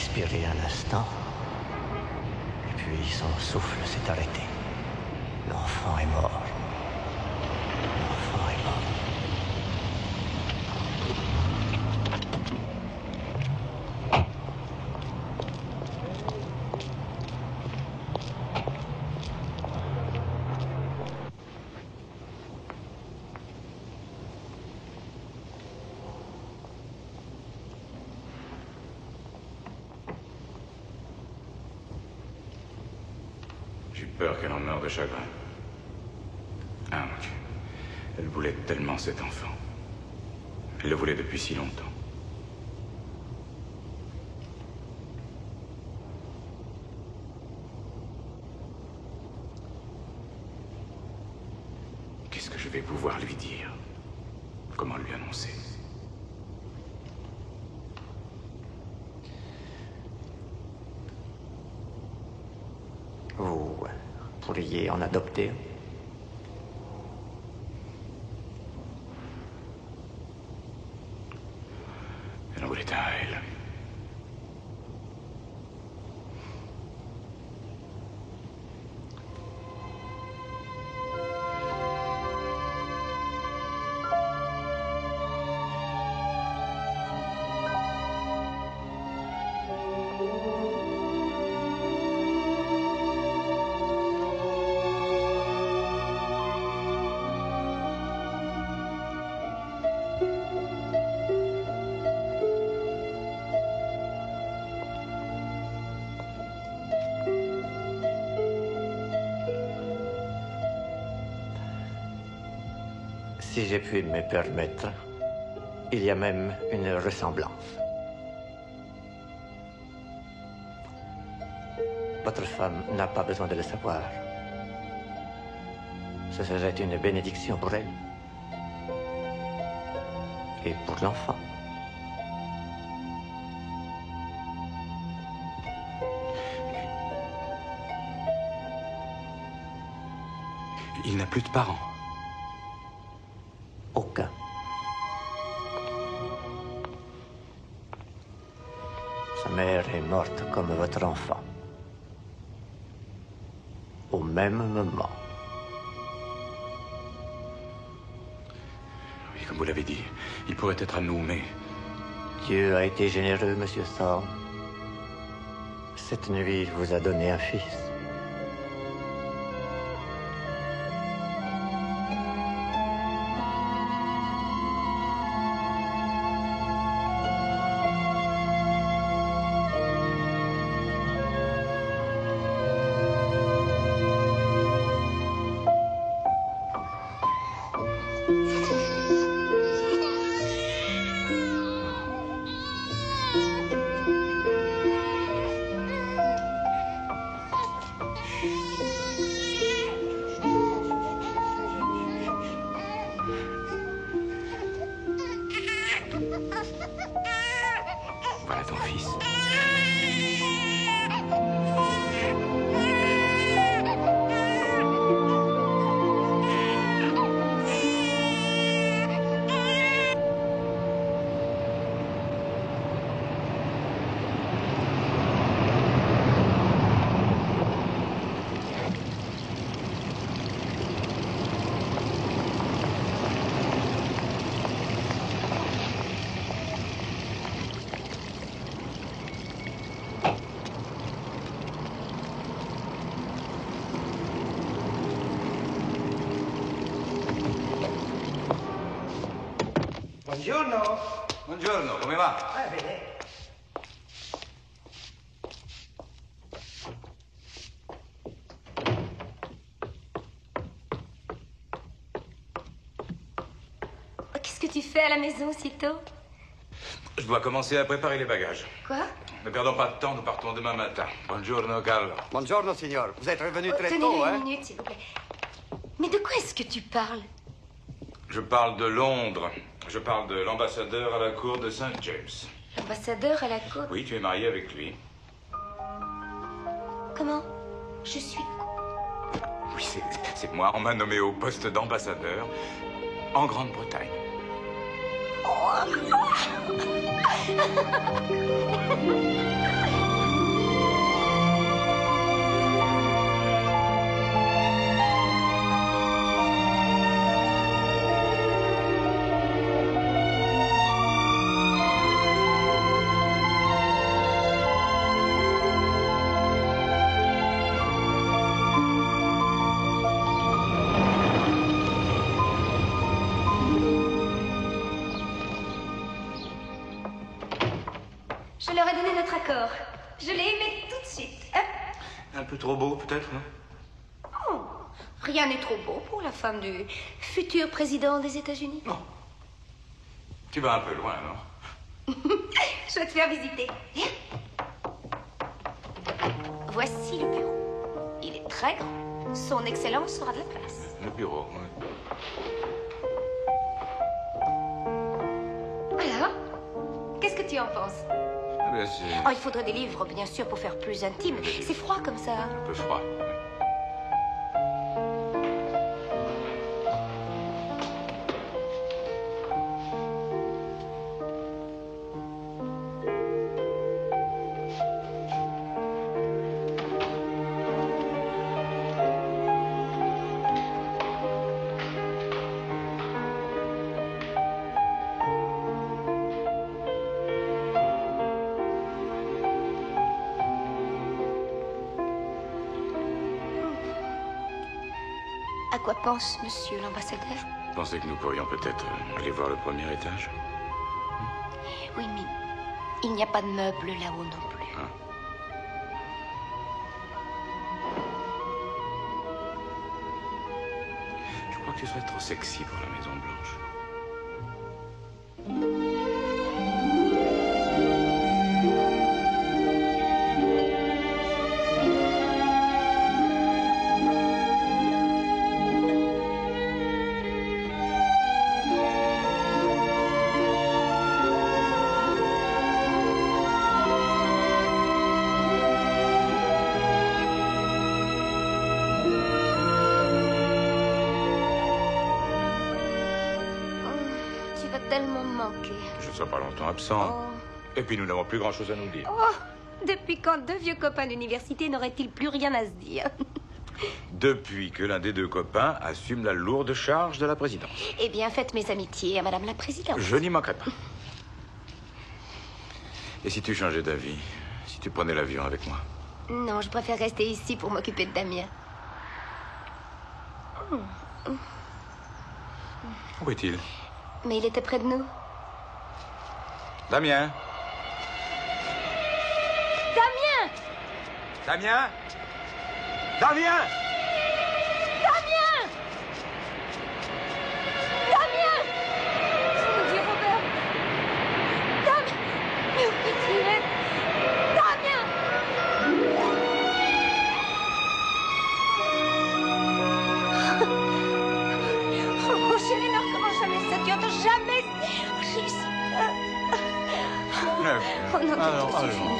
respiré un instant, et puis son souffle s'est arrêté. L'enfant est mort. L'enfant est mort. J'ai peur qu'elle en meure de chagrin. Ah, mon Dieu. Elle voulait tellement cet enfant. Elle le voulait depuis si longtemps. Qu'est-ce que je vais pouvoir lui dire? Comment lui annoncer? Vous pourriez en adopter. Elle en voulait un à elle. Si j'ai pu me permettre, il y a même une ressemblance. Votre femme n'a pas besoin de le savoir. Ce serait une bénédiction pour elle. Et pour l'enfant. Il n'a plus de parents. Aucun. Sa mère est morte comme votre enfant. Au même moment. Oui, comme vous l'avez dit, il pourrait être à nous, mais... Dieu a été généreux, Monsieur Thorne. Cette nuit, il vous a donné un fils. Voilà ton fils. Buongiorno. Buongiorno, come va? Bene. Qu'est-ce que tu fais à la maison aussitôt? Je dois commencer à préparer les bagages. Quoi? Ne perdons pas de temps, nous partons demain matin. Buongiorno, Carlo. Buongiorno, signor. Vous êtes revenu très Tenez tôt, une hein? minute, s'il vous plaît. Mais de quoi est-ce que tu parles? Je parle de Londres. Je parle de l'ambassadeur à la cour de Saint James. L'ambassadeur à la cour? Oui, tu es marié avec lui. Comment? Je suis... Oui, c'est moi. On m'a nommé au poste d'ambassadeur en Grande-Bretagne. Oh. Je leur ai donné notre accord. Je l'ai aimé tout de suite. Hein? Un peu trop beau, peut-être, non? Oh, rien n'est trop beau pour la femme du futur président des États-Unis. Non. Tu vas un peu loin, non? Je vais te faire visiter. Viens. Voici le bureau. Il est très grand. Son Excellence aura de la place. Le bureau, oui. Alors, qu'est-ce que tu en penses? Ben, c'est Oh, il faudrait des livres, bien sûr, pour faire plus intime. C'est froid comme ça. un peu froid. Oui. À quoi pense monsieur l'ambassadeur? Vous pensez que nous pourrions peut-être aller voir le premier étage? Oui, mais il n'y a pas de meubles là-haut non plus. Hein? Je crois que tu serais trop sexy pour la Maison Blanche. Tu vas tellement me manquer. Que je ne sois pas longtemps absent. Oh. Et puis nous n'avons plus grand-chose à nous dire. Oh, depuis quand deux vieux copains d'université n'auraient-ils plus rien à se dire? Depuis que l'un des deux copains assume la lourde charge de la présidence. Eh bien, faites mes amitiés à Madame la Présidente. Je n'y manquerai pas. Et si tu changeais d'avis? Si tu prenais l'avion avec moi? Non, je préfère rester ici pour m'occuper de Damien. Où est-il? Mais il était près de nous. Damien? Damien! Damien? Damien? Damien! Damien! Mon Dieu, Robert! Damien! Mais où est-il? Damien! Oh, chérie, ne recommence jamais ça. Tu entends jamais. Oh non, c'est fini.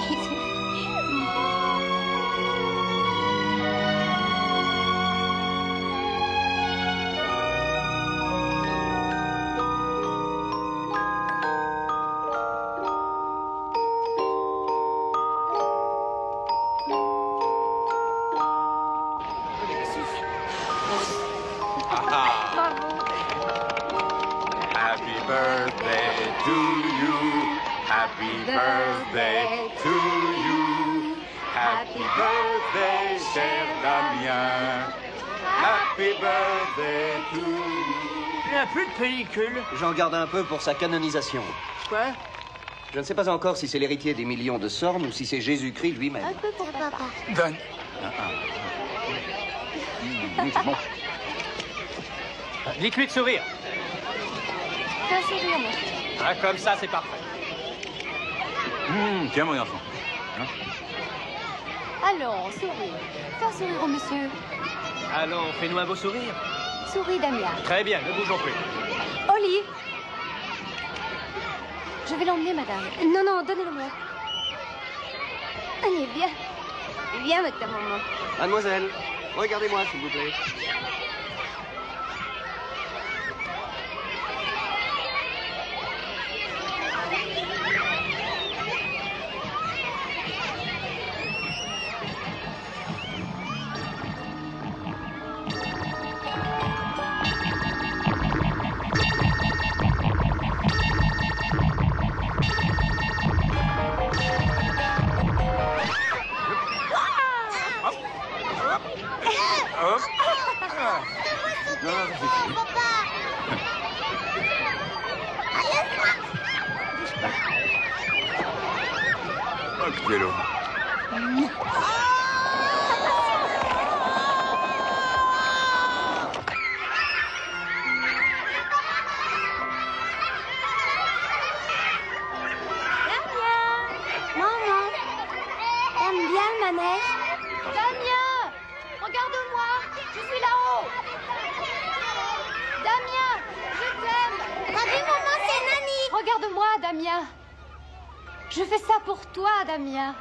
Happy birthday to you. Happy birthday to you. Happy birthday, cher Damien. Happy birthday to you. Il n'y a plus de pellicule. J'en garde un peu pour sa canonisation. Quoi? Je ne sais pas encore si c'est l'héritier des millions de sornes ou si c'est Jésus-Christ lui-même. Un peu pour papa. Donne. C'est bon. Dites-lui de sourire. Fais un sourire, moi. Ah, comme ça, c'est parfait. Tiens, mon enfant. Allons, souris. Fais un sourire au monsieur. Allons, fais-nous un beau sourire. Souris, Damien. Très bien, ne bougeons plus. Oli! Je vais l'emmener, madame. Non, non, donnez-le-moi. Allez, viens. Viens avec ta maman. Mademoiselle, regardez-moi, s'il vous plaît. Oh, que tu es lourd. Maman, t'aimes bien le manège? Damien, regarde-moi, je suis là-haut. Damien, je t'aime. T'as vu, maman, c'est Nani. Regarde-moi, Damien. Je fais ça pour toi, Damien.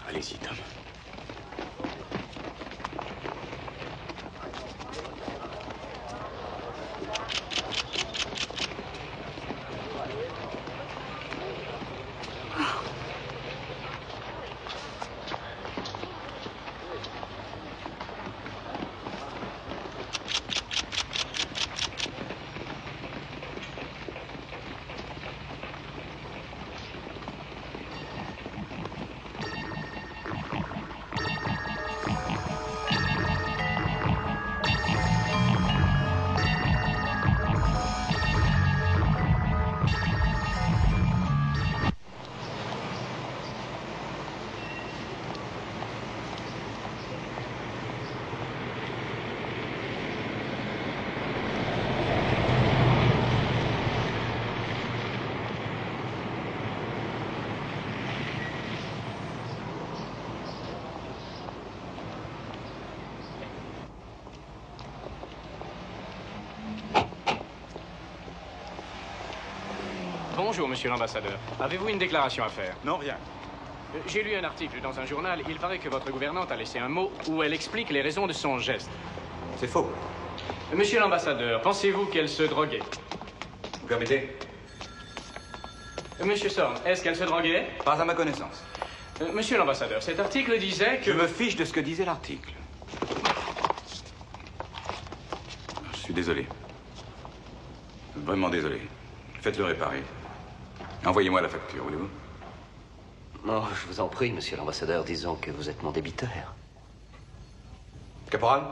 Allez-y, Tom. Bonjour, monsieur l'ambassadeur. Avez-vous une déclaration à faire? Non, rien. J'ai lu un article dans un journal. Il paraît que votre gouvernante a laissé un mot où elle explique les raisons de son geste. C'est faux. Monsieur l'ambassadeur, pensez-vous qu'elle se droguait? Vous permettez? Monsieur Sorn, est-ce qu'elle se droguait? Pas à ma connaissance. Monsieur l'ambassadeur, cet article disait que... Je me fiche de ce que disait l'article. Je suis désolé. Vraiment désolé. Faites-le réparer. Envoyez-moi la facture, voulez-vous? Non, je vous en prie, monsieur l'ambassadeur, disons que vous êtes mon débiteur. Caporal?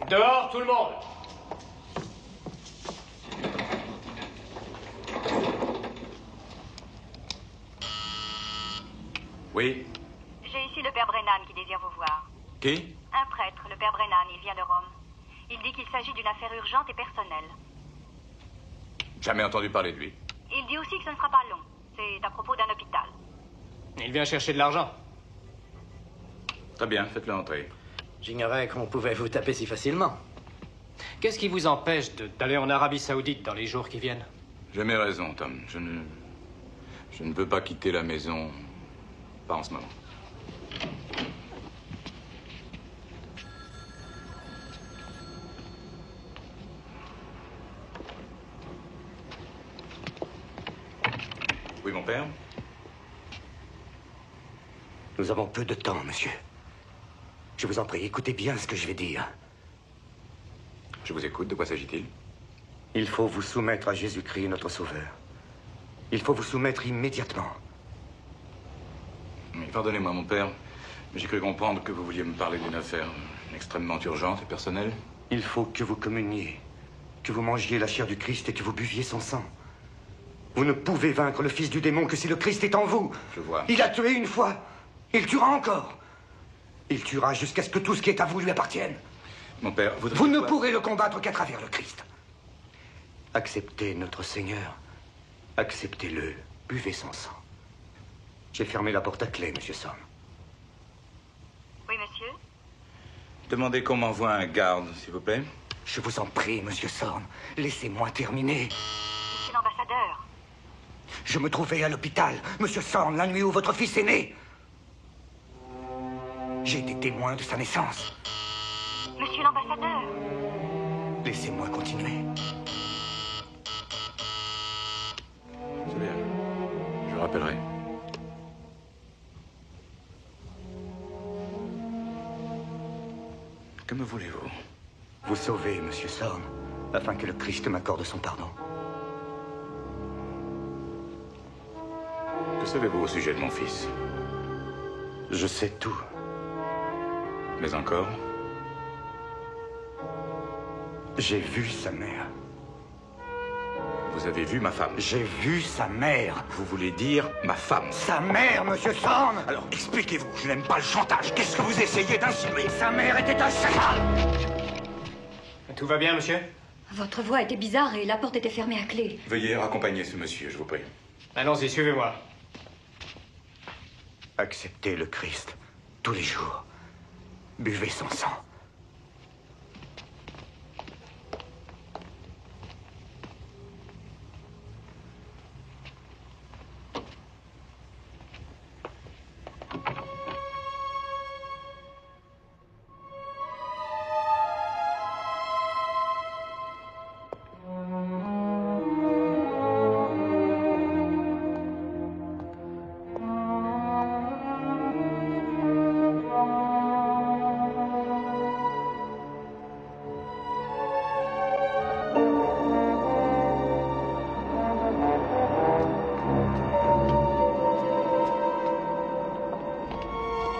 Dehors, tout le monde! Oui? J'ai ici le père Brennan qui désire vous voir. Qui? Un prêtre, le père Brennan, il vient de Rome. Il dit qu'il s'agit d'une affaire urgente et personnelle. Jamais entendu parler de lui. Il dit aussi que ce ne sera pas long. C'est à propos d'un hôpital. Il vient chercher de l'argent. Très bien, faites-le entrer. J'ignorais qu'on pouvait vous taper si facilement. Qu'est-ce qui vous empêche d'aller en Arabie Saoudite dans les jours qui viennent? J'ai mes raisons, Tom. Je ne veux pas quitter la maison. Pas en ce moment. Oui, mon père? Nous avons peu de temps, monsieur. Je vous en prie, écoutez bien ce que je vais dire. Je vous écoute. De quoi s'agit-il? Il faut vous soumettre à Jésus-Christ, notre Sauveur. Il faut vous soumettre immédiatement. Mais pardonnez-moi, mon père, mais j'ai cru comprendre que vous vouliez me parler d'une affaire extrêmement urgente et personnelle. Il faut que vous communiez, que vous mangiez la chair du Christ et que vous buviez son sang. Vous ne pouvez vaincre le fils du démon que si le Christ est en vous. Je vois. Il a tué une fois. Il tuera encore. Il tuera jusqu'à ce que tout ce qui est à vous lui appartienne. Mon père, Vous ne pourrez le combattre qu'à travers le Christ. Acceptez notre Seigneur. Acceptez-le. Buvez son sang. J'ai fermé la porte à clé, monsieur Sorn. Oui, monsieur? Demandez qu'on m'envoie un garde, s'il vous plaît. Je vous en prie, monsieur Sorn. Laissez-moi terminer. Monsieur l'ambassadeur. Je me trouvais à l'hôpital, monsieur Sorn, la nuit où votre fils est né. J'ai été témoin de sa naissance. Monsieur l'ambassadeur. Laissez-moi continuer. C'est bien. Je rappellerai. Que me voulez-vous? vous sauver, Monsieur Sorn, afin que le Christ m'accorde son pardon. Que savez-vous au sujet de mon fils? Je sais tout. Mais encore? J'ai vu sa mère. Vous avez vu ma femme? J'ai vu sa mère. Vous voulez dire ma femme? Sa mère, Monsieur Sorn! Alors expliquez-vous, je n'aime pas le chantage. Qu'est-ce que vous essayez d'insinuer? Sa mère était un chacal! Tout va bien, monsieur? Votre voix était bizarre et la porte était fermée à clé. Veuillez raccompagner ce monsieur, je vous prie. Allons-y, suivez-moi. Acceptez le Christ tous les jours. Buvez son sang.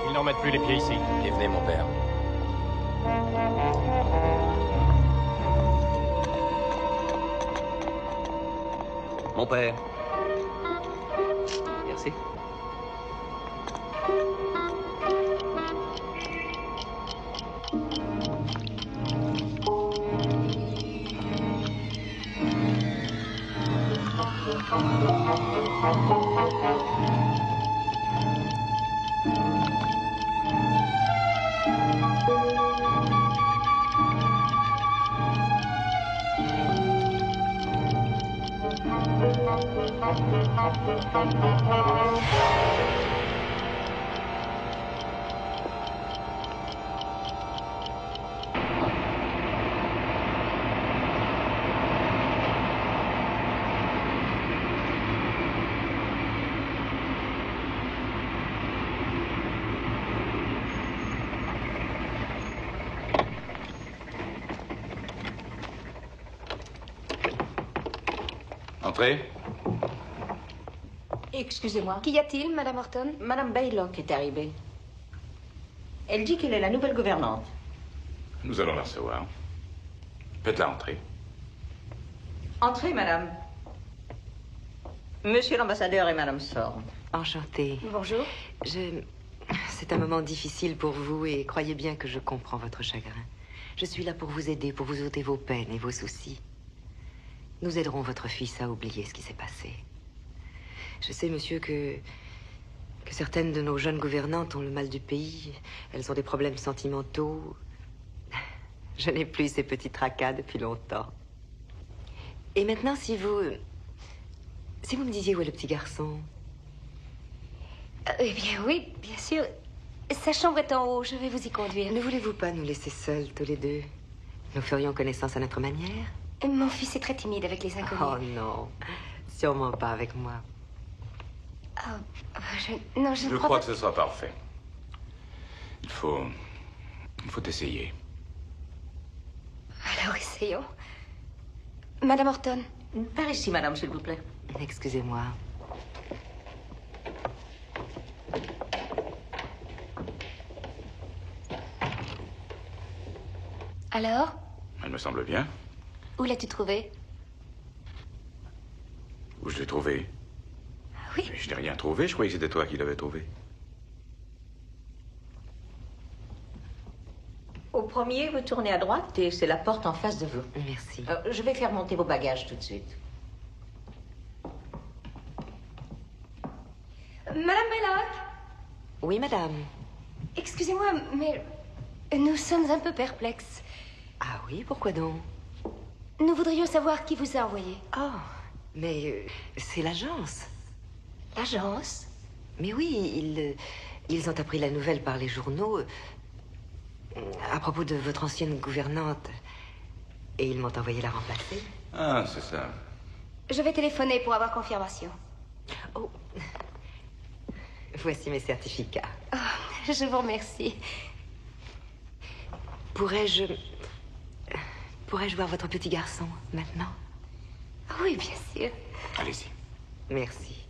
Ils n'en mettent plus les pieds ici. Et venez, mon père. Mon père. Merci. Entrez. Excusez-moi. Qu'y a-t-il, Madame Horton? Madame Baylock est arrivée. Elle dit qu'elle est la nouvelle gouvernante. Nous allons la recevoir. Faites-la entrer. Entrez, madame. Monsieur l'ambassadeur et madame Sorn. Enchantée. Bonjour. C'est un moment difficile pour vous et croyez bien que je comprends votre chagrin. Je suis là pour vous aider, pour vous ôter vos peines et vos soucis. Nous aiderons votre fils à oublier ce qui s'est passé. Je sais, monsieur, que certaines de nos jeunes gouvernantes ont le mal du pays. Elles ont des problèmes sentimentaux. Je n'ai plus ces petits tracas depuis longtemps. Et maintenant, si vous me disiez où est le petit garçon? Eh bien, oui, bien sûr. Sa chambre est en haut, je vais vous y conduire. Ne voulez-vous pas nous laisser seuls, tous les deux? Nous ferions connaissance à notre manière. Mon fils est très timide avec les inconnus. Oh non, sûrement pas avec moi. Je ne crois que ce sera parfait. Il faut essayer. Alors, essayons. Madame Horton. Par ici, madame, s'il vous plaît. Excusez-moi. Alors? Elle me semble bien. Où l'as-tu trouvé? Où je l'ai trouvé? Oui. Je n'ai rien trouvé, je croyais que c'était toi qui l'avais trouvé. Au premier, vous tournez à droite et c'est la porte en face de vous. Merci. Je vais faire monter vos bagages tout de suite. Madame Baylock? Oui, madame. Excusez-moi, mais nous sommes un peu perplexes. Ah oui, pourquoi donc? Nous voudrions savoir qui vous a envoyé. Oh, mais c'est l'agence. L'agence? Mais oui, ils ont appris la nouvelle par les journaux à propos de votre ancienne gouvernante. Et ils m'ont envoyé la remplacer. Ah, c'est ça. Je vais téléphoner pour avoir confirmation. Oh, voici mes certificats. Oh, je vous remercie. Pourrais-je Pourrais-je voir votre petit garçon, maintenant? Oui, bien sûr. Allez-y. Merci.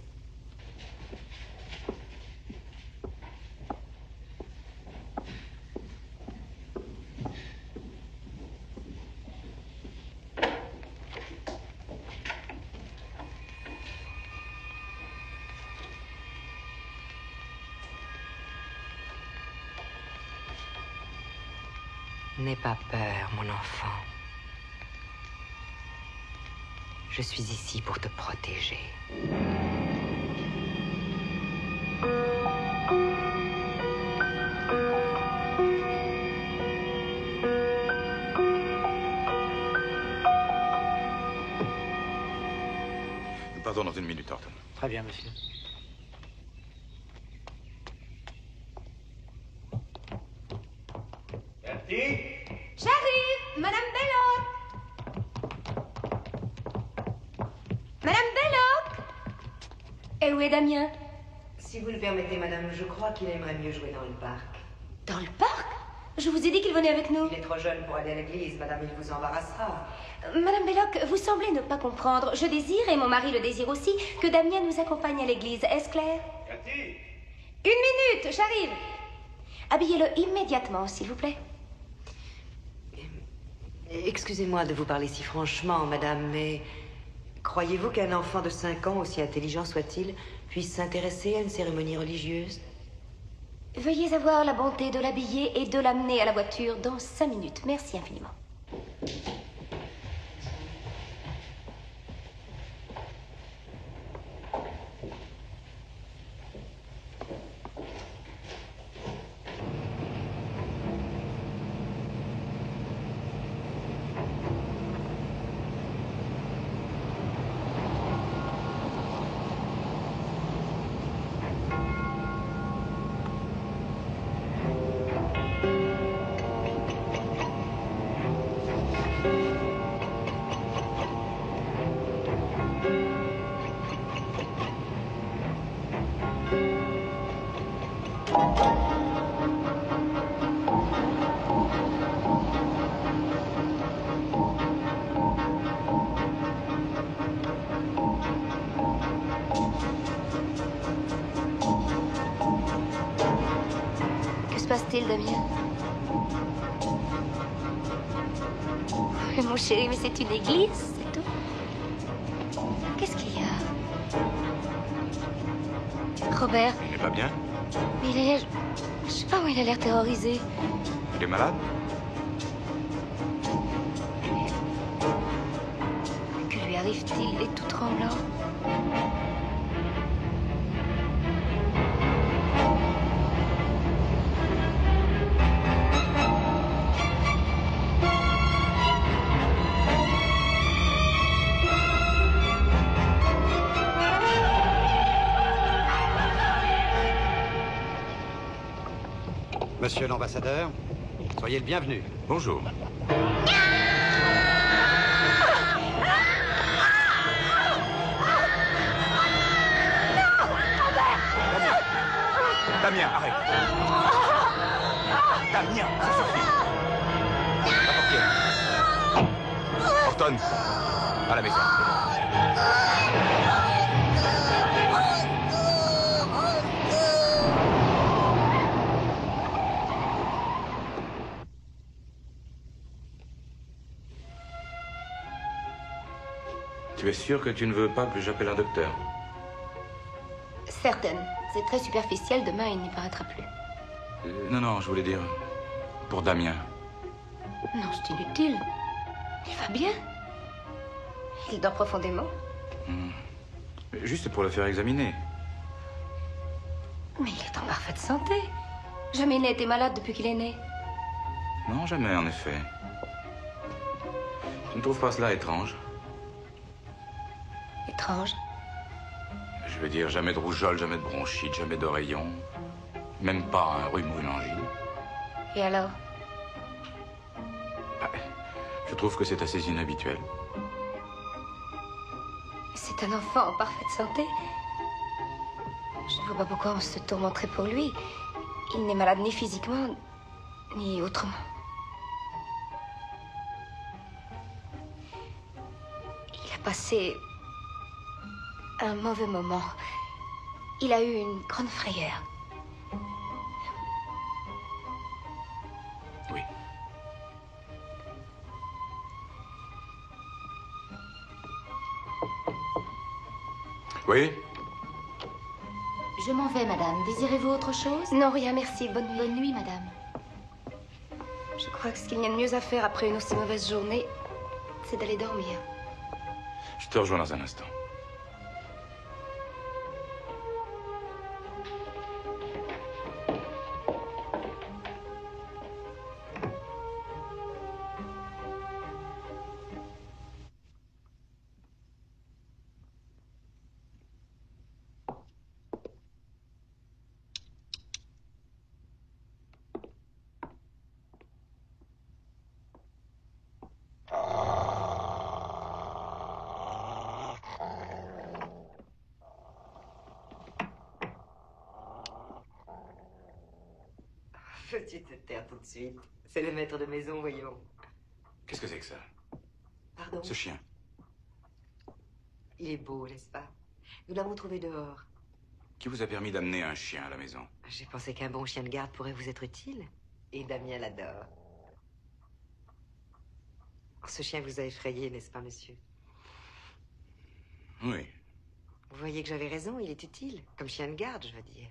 N'aie pas peur, mon enfant. Je suis ici pour te protéger. Nous partons dans une minute, Horton. Très bien, monsieur. J'arrive, Madame Belloc. Madame Belloc. Et où est Damien? Si vous le permettez, madame, je crois qu'il aimerait mieux jouer dans le parc. Dans le parc? Je vous ai dit qu'il venait avec nous. Il est trop jeune pour aller à l'église, madame, il vous embarrassera. Madame Belloc, vous semblez ne pas comprendre. Je désire, et mon mari le désire aussi, que Damien nous accompagne à l'église. Est-ce clair? Cathy! 1 minute, j'arrive. Habillez-le immédiatement, s'il vous plaît. Excusez-moi de vous parler si franchement, madame, mais croyez-vous qu'un enfant de 5 ans, aussi intelligent soit-il, puisse s'intéresser à une cérémonie religieuse? Veuillez avoir la bonté de l'habiller et de l'amener à la voiture dans 5 minutes. Merci infiniment. Que se passe-t-il, Damien? Mon chéri, mais c'est une église, c'est tout. Qu'est-ce qu'il y a? Robert? Il n'est pas bien? Mais il a l'air... Je sais pas où il a l'air terrorisé. Il est malade? Que lui arrive-t-il? Il est tout tremblant. Monsieur l'ambassadeur, soyez le bienvenu. Bonjour. Damien, arrête. Damien, ça suffit. La portière. Horton, à la maison. Tu es sûr que tu ne veux pas que j'appelle un docteur? Certaine. C'est très superficiel. Demain, il n'y paraîtra plus. Non, je voulais dire pour Damien. Non, c'est inutile. Il va bien. Il dort profondément. Juste pour le faire examiner. Mais il est en parfaite santé. Jamais il n'a été malade depuis qu'il est né. Non, jamais, en effet. Tu ne trouves pas cela étrange? Étrange. Je veux dire, jamais de rougeole, jamais de bronchite, jamais d'oreillon. Même pas un rhume ou une angine. Et alors? Je trouve que c'est assez inhabituel. C'est un enfant en parfaite santé. Je ne vois pas pourquoi on se tourmenterait pour lui. Il n'est malade ni physiquement, ni autrement. passé un mauvais moment. Il a eu une grande frayeur. Oui. Oui? Je m'en vais, madame. Désirez-vous autre chose? Non, rien, merci. Bonne nuit. Bonne nuit, madame. Je crois que ce qu'il y a de mieux à faire après une aussi mauvaise journée, c'est d'aller dormir. Je te rejoins dans un instant. Peux-tu te taire tout de suite? C'est le maître de maison, voyons. Qu'est-ce que c'est que ça? Pardon? Ce chien. Il est beau, n'est-ce pas? Nous l'avons trouvé dehors. Qui vous a permis d'amener un chien à la maison? J'ai pensé qu'un bon chien de garde pourrait vous être utile. Et Damien l'adore. Ce chien vous a effrayé, n'est-ce pas, monsieur? Oui. Vous voyez que j'avais raison, il est utile. Comme chien de garde, je veux dire.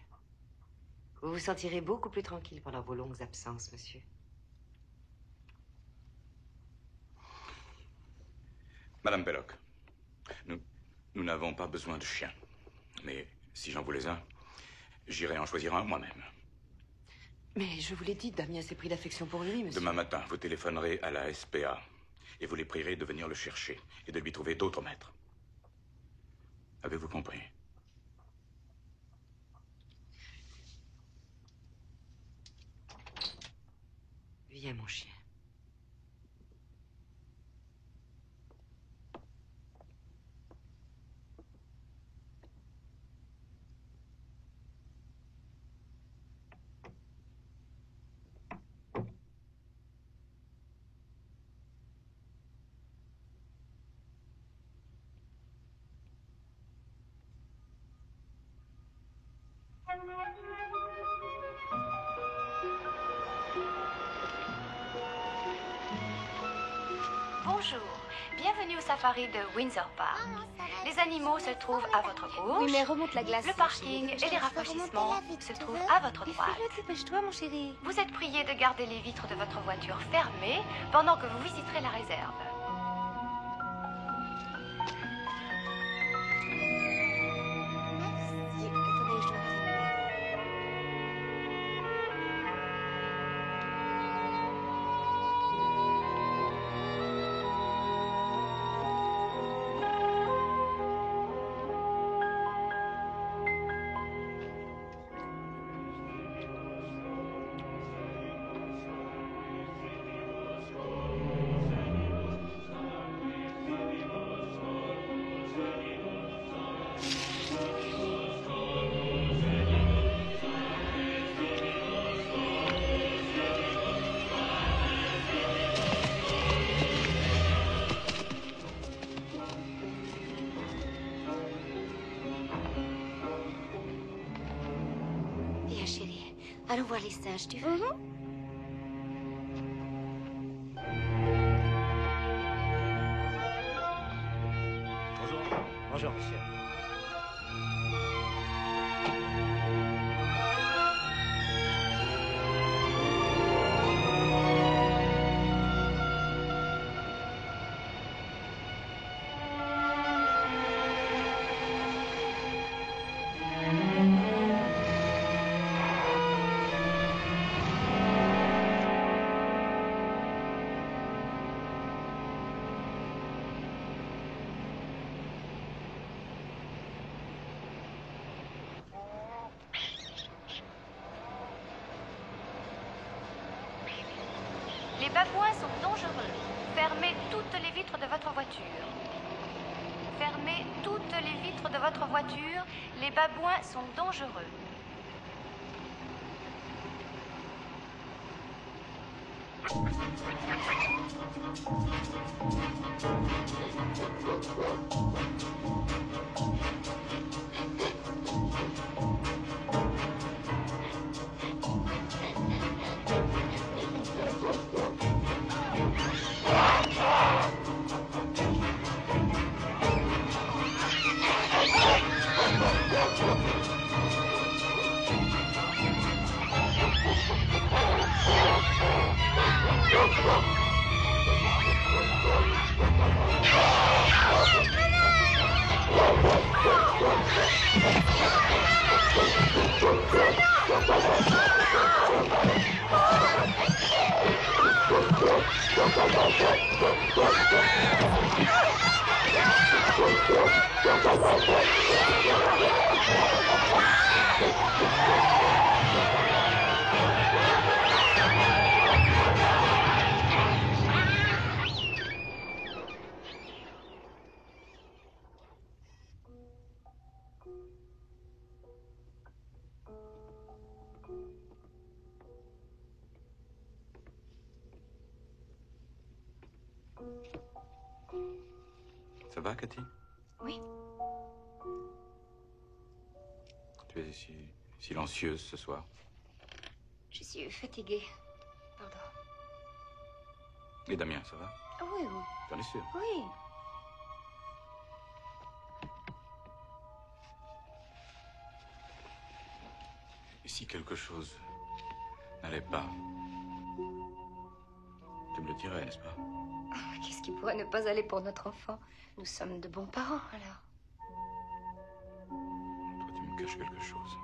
Vous vous sentirez beaucoup plus tranquille pendant vos longues absences, monsieur. Madame Belloc, nous n'avons pas besoin de chien. Mais si j'en voulais un, j'irai en choisir un moi-même. Mais je vous l'ai dit, Damien s'est pris d'affection pour lui, monsieur. Demain matin, vous téléphonerez à la SPA et vous les prierez de venir le chercher et de lui trouver d'autres maîtres. Avez-vous compris? Viens, mon chien. Bonjour, bienvenue au safari de Windsor Park. Les animaux se trouvent à votre gauche. Oui, mais remonte la glace. Le parking et les rafraîchissements se trouvent à votre droite. Dépêche-toi, mon chéri. Vous êtes prié de garder les vitres de votre voiture fermées pendant que vous visiterez la réserve. Viens, chérie. Allons voir les singes, tu veux? Bonjour. Bonjour, monsieur. Les babouins sont dangereux. Fermez toutes les vitres de votre voiture. Fermez toutes les vitres de votre voiture. Les babouins sont dangereux. Ça va, Cathy? Oui. Tu es si silencieuse ce soir. Je suis fatiguée. Pardon. Et Damien, ça va? Oui, oui. T'en es sûr? Oui. Et si quelque chose n'allait pas, tu me le dirais, n'est-ce pas? Qu'est-ce qui pourrait ne pas aller pour notre enfant? Nous sommes de bons parents, alors. Toi, tu me caches quelque chose.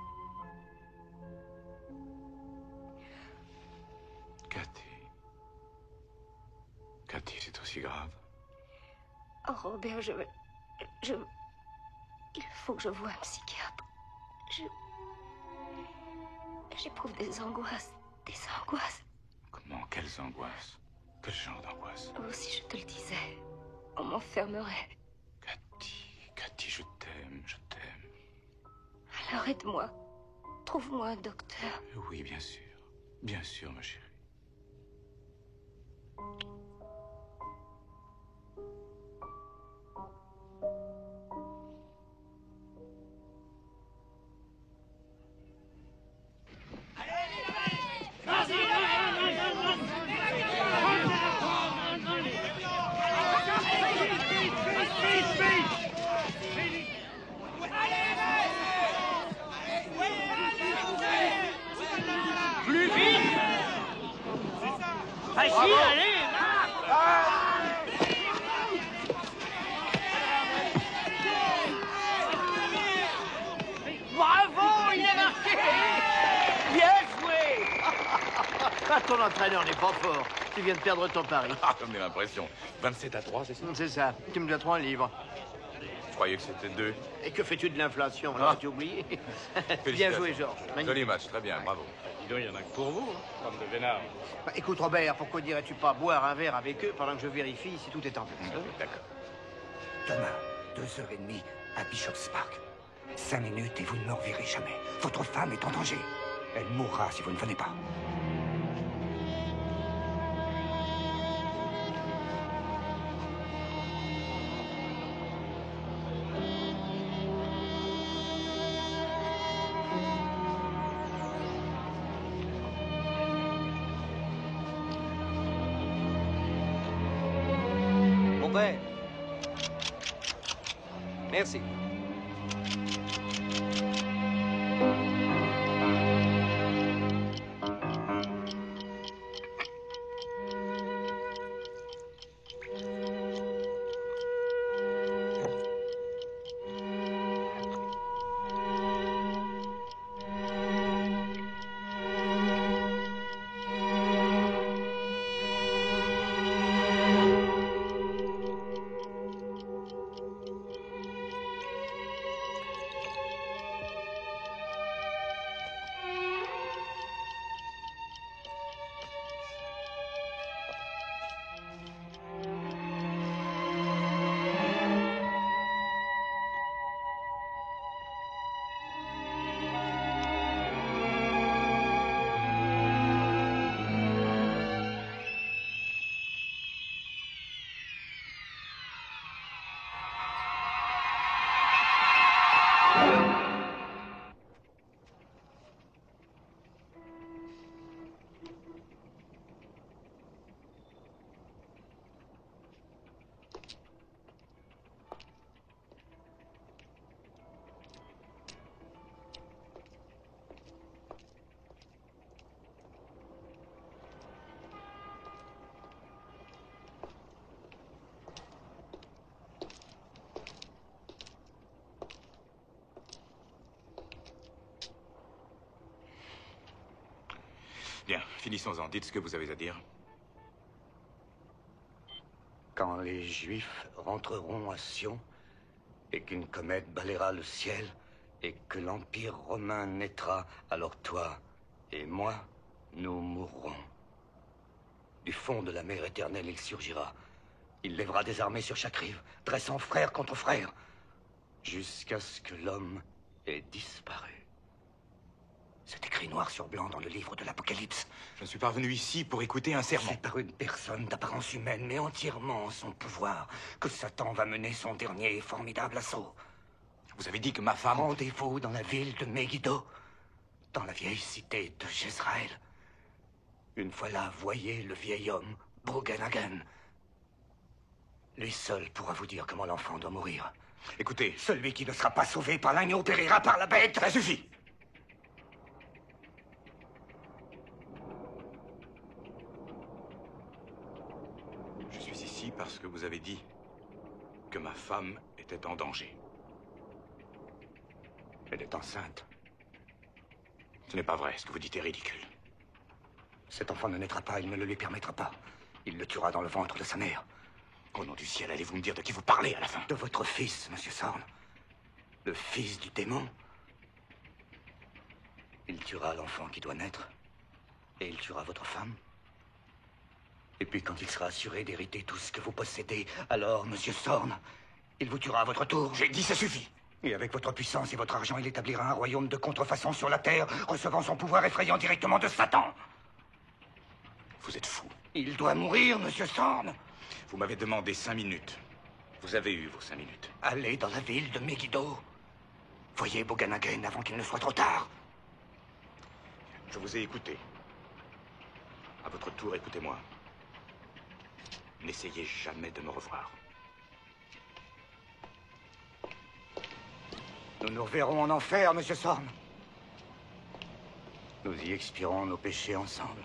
Cathy, c'est aussi grave. Oh, Robert, il faut que je voie un psychiatre. J'éprouve des angoisses. Des angoisses. Comment? Quelles angoisses? Quel genre d'angoisse? Oh, si je te le disais, on m'enfermerait. Cathy, je t'aime, je t'aime. Alors aide-moi. Trouve-moi un docteur. Oui, bien sûr, ma chérie. Plus vite! Facile, allez, bravo, il est marqué! Bien joué! Ah, ton entraîneur n'est pas fort. Tu viens de perdre ton pari. Ah, j'en ai l'impression. 27-3, c'est ça? C'est ça. Tu me dois 3 livres. Je croyais que c'était 2. Et que fais-tu de l'inflation? Ah. As-tu oublié? Bien joué, Georges. Joli match, très bien, bravo. Dis donc, il y en a que pour vous, bande de vénards. Bah, écoute, Robert, pourquoi dirais-tu pas boire un verre avec eux pendant que je vérifie si tout est en place? D'accord. Demain, 2h30 à Bishop's Park. 5 minutes et vous ne me reverrez jamais. Votre femme est en danger. Elle mourra si vous ne venez pas. Mon père. Merci. Bien, finissons-en. Dites ce que vous avez à dire. Quand les Juifs rentreront à Sion, et qu'une comète balayera le ciel, et que l'Empire romain naîtra, alors toi et moi, nous mourrons. Du fond de la mer éternelle, il surgira. Il lèvera des armées sur chaque rive, dressant frère contre frère, jusqu'à ce que l'homme ait disparu. C'est écrit noir sur blanc dans le livre de l'Apocalypse. Je ne suis pas venu ici pour écouter un sermon. C'est par une personne d'apparence humaine, mais entièrement en son pouvoir, que Satan va mener son dernier et formidable assaut. Vous avez dit que ma femme... Rendez-vous dans la ville de Megiddo, dans la vieille cité de Jezraël. Une fois là, voyez le vieil homme, Bruganagan. Lui seul pourra vous dire comment l'enfant doit mourir. Écoutez... Celui qui ne sera pas sauvé par l'agneau périra par la bête. Ça suffit! Je suis ici parce que vous avez dit que ma femme était en danger. Elle est enceinte. Ce n'est pas vrai, ce que vous dites est ridicule. Cet enfant ne naîtra pas, il ne le lui permettra pas. Il le tuera dans le ventre de sa mère. Au nom du ciel, allez-vous me dire de qui vous parlez à la fin? De votre fils, Monsieur Sorn. Le fils du démon. Il tuera l'enfant qui doit naître. Et il tuera votre femme. Et puis quand il sera assuré d'hériter tout ce que vous possédez, alors, Monsieur Sorn, il vous tuera à votre tour. J'ai dit ça suffit. Et avec votre puissance et votre argent, il établira un royaume de contrefaçon sur la terre, recevant son pouvoir effrayant directement de Satan. Vous êtes fou. Il doit mourir, Monsieur Sorn. Vous m'avez demandé 5 minutes. Vous avez eu vos 5 minutes. Allez dans la ville de Megiddo. Voyez Bruganagan avant qu'il ne soit trop tard. Je vous ai écouté. À votre tour, écoutez-moi. N'essayez jamais de me revoir. Nous nous reverrons en enfer, Monsieur Sorn. Nous y expierons nos péchés ensemble.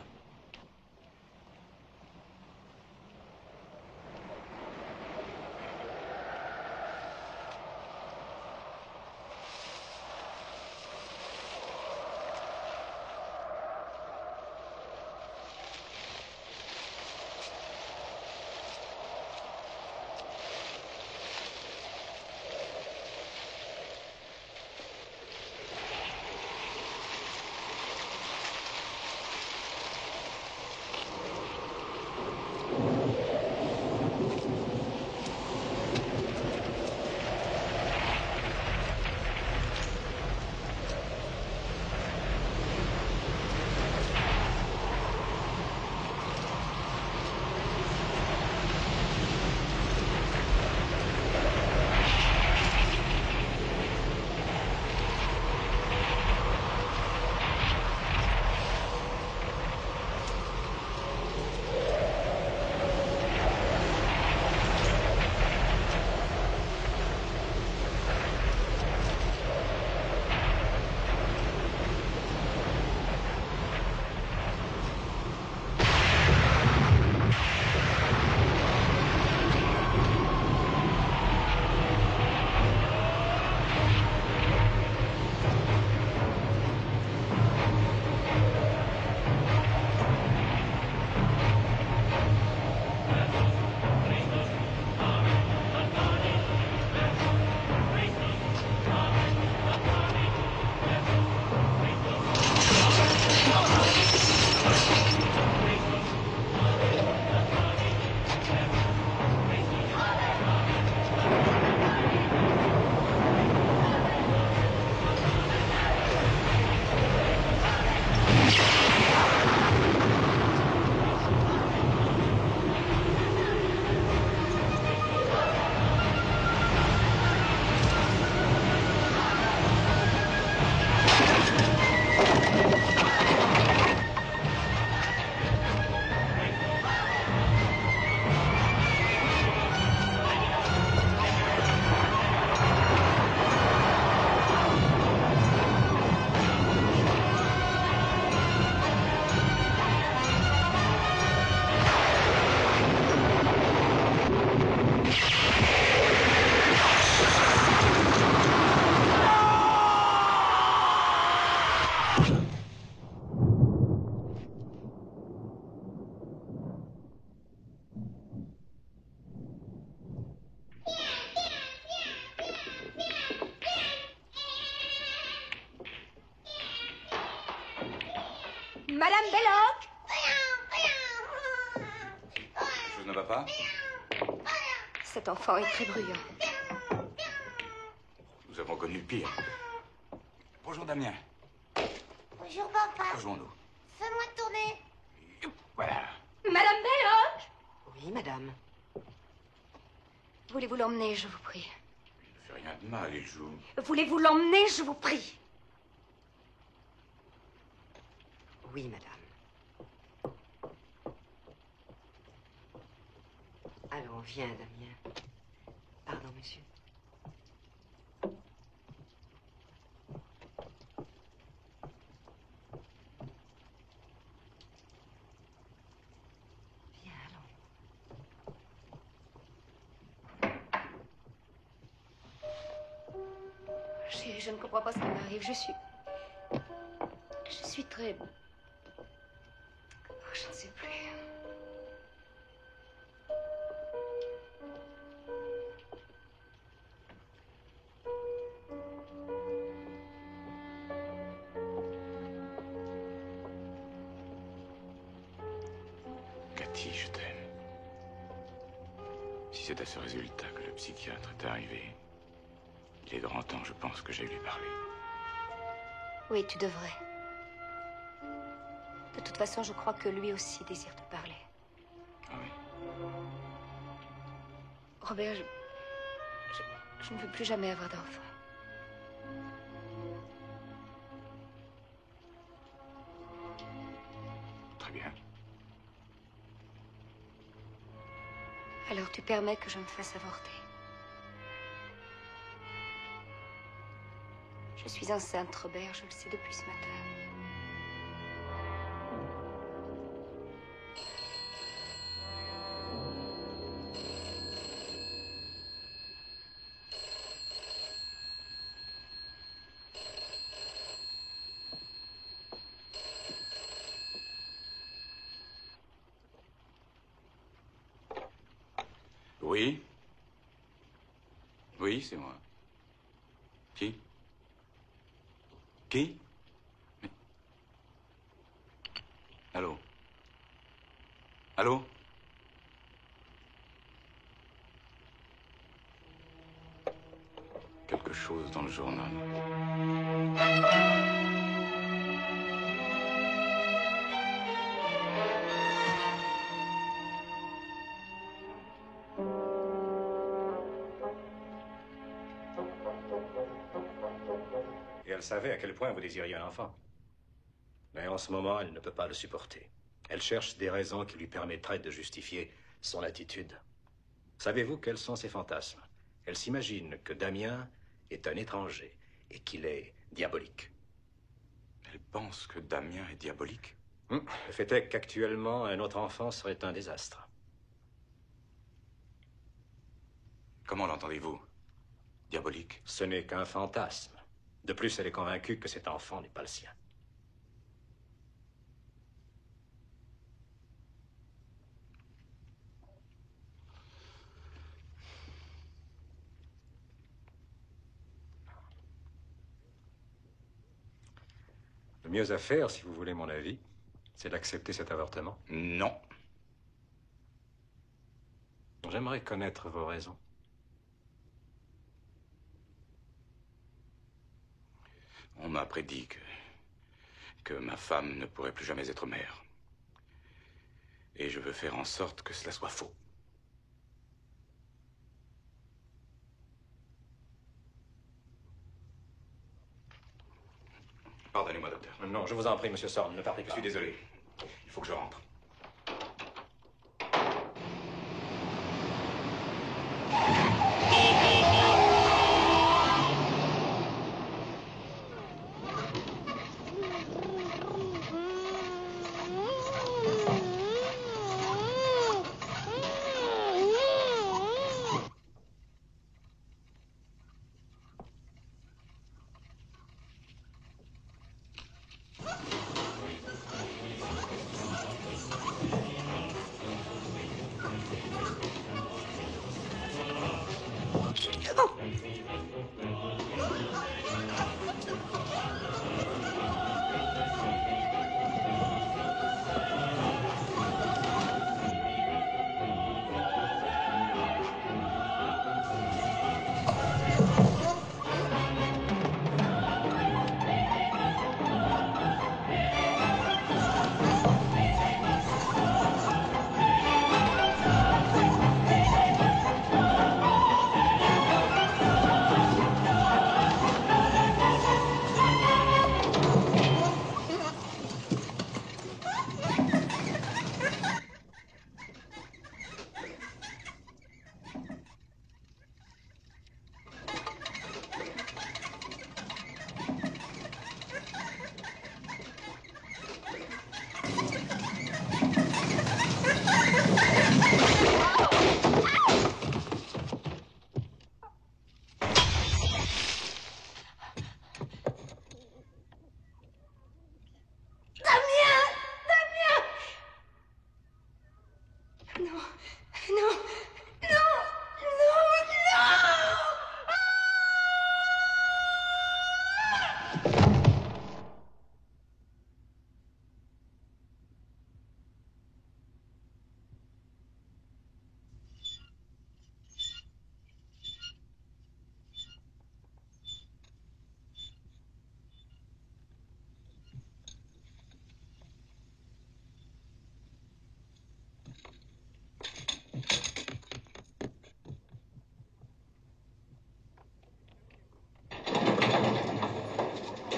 Madame Belloc! Quelque chose ne va pas? Cet enfant est très bruyant. Nous avons connu pire. Bonjour, Damien. Bonjour, papa. Rejoins-nous. Fais-moi tourner. Voilà. Madame Belloc! Oui, madame. Voulez-vous l'emmener, je vous prie? Il ne fait rien de mal, il joue. Voulez-vous l'emmener, je vous prie? Oui, madame. Allons, viens, Damien. Pardon, monsieur. Viens, allons. Je ne comprends pas ce qui m'arrive. Je suis très... Oh, je ne sais plus. Cathy, je t'aime. Si c'est à ce résultat que le psychiatre est arrivé, il est grand temps, je pense, que j'aille lui parler. Oui, tu devrais. De toute façon, je crois que lui aussi désire te parler. Ah oui? Robert, je ne veux plus jamais avoir d'enfant. Très bien. Alors tu permets que je me fasse avorter. Je suis enceinte, Robert, je le sais depuis ce matin. Oui? Oui, c'est moi. Qui? Qui? Mais... Allô? Allô? Quelque chose dans le journal. Et elle savait à quel point vous désiriez un enfant. Mais en ce moment, elle ne peut pas le supporter. Elle cherche des raisons qui lui permettraient de justifier son attitude. Savez-vous quels sont ses fantasmes? Elle s'imagine que Damien est un étranger et qu'il est diabolique. Elle pense que Damien est diabolique? Le fait est qu'actuellement, un autre enfant serait un désastre. Comment l'entendez-vous? Diabolique? Ce n'est qu'un fantasme. De plus, elle est convaincue que cet enfant n'est pas le sien. Le mieux à faire, si vous voulez mon avis, c'est d'accepter cet avortement. Non. J'aimerais connaître vos raisons. On m'a prédit que ma femme ne pourrait plus jamais être mère. Et je veux faire en sorte que cela soit faux. Pardonnez-moi, docteur. Non, je vous en prie, monsieur Sorn, ne partez pas. Je suis désolé. Il faut que je rentre.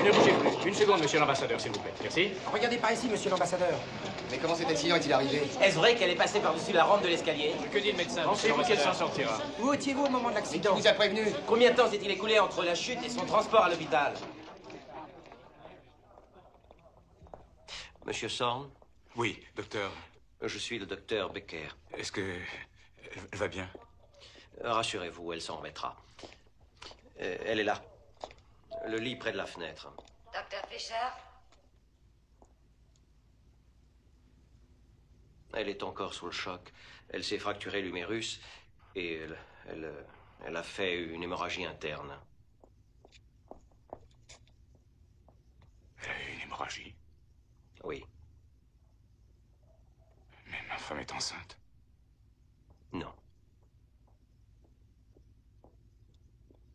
Ne bougez plus. Une seconde, monsieur l'ambassadeur, s'il vous plaît. Merci. Regardez par ici, monsieur l'ambassadeur. Mais comment cet accident est-il arrivé? Est-ce vrai qu'elle est passée par-dessus la rampe de l'escalier? Que dit le médecin? Pensez-vous qu'elle s'en sortira? Où étiez-vous au moment de l'accident? Qui vous a prévenu? Combien de temps s'est-il écoulé entre la chute et son transport à l'hôpital? Monsieur Sorn? Oui, docteur. Je suis le docteur Becker. Est-ce que... elle va bien? Rassurez-vous, elle s'en remettra. Elle est là. Le lit près de la fenêtre. Docteur Fischer? Elle est encore sous le choc. Elle s'est fracturé l'humérus et elle a fait une hémorragie interne. Elle a eu une hémorragie? Oui. Mais ma femme est enceinte. Non.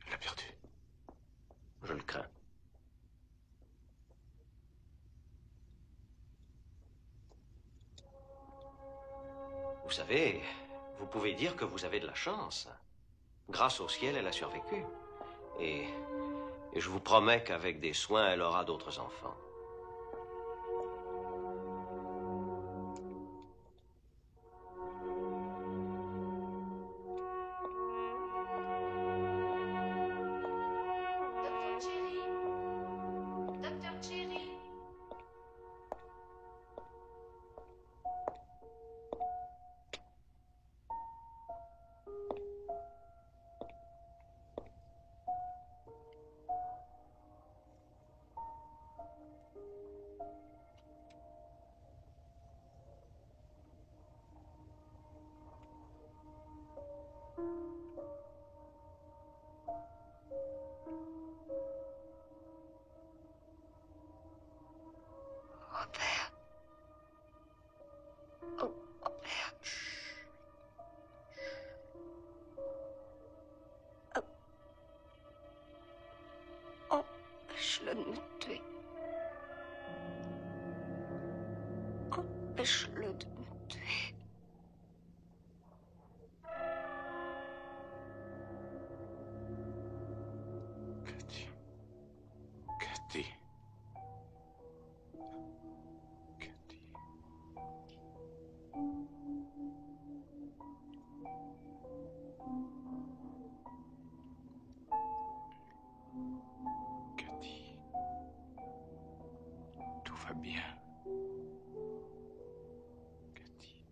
Elle l'a perdu. Je le crains. Vous savez, vous pouvez dire que vous avez de la chance. Grâce au ciel, elle a survécu. Et je vous promets qu'avec des soins, elle aura d'autres enfants. Empêche-le de me tuer. Empêche-le de me tuer. Cathy. Cathy. Cathy. Tout va bien. Cathy.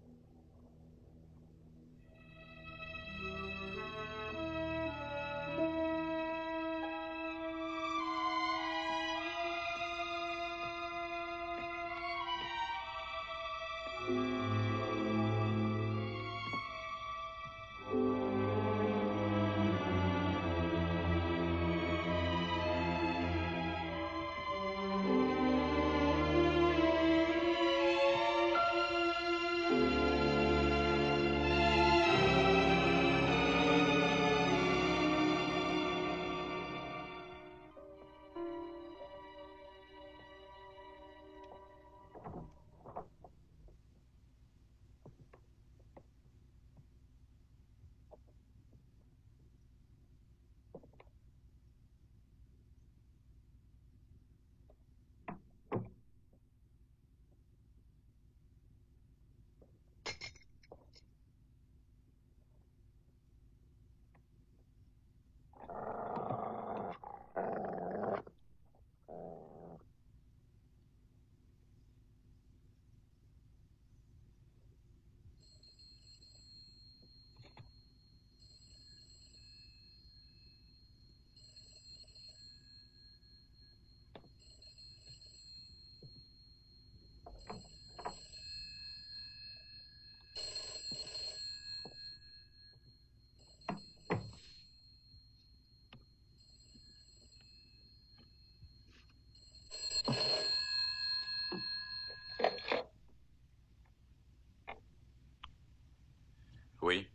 Oui.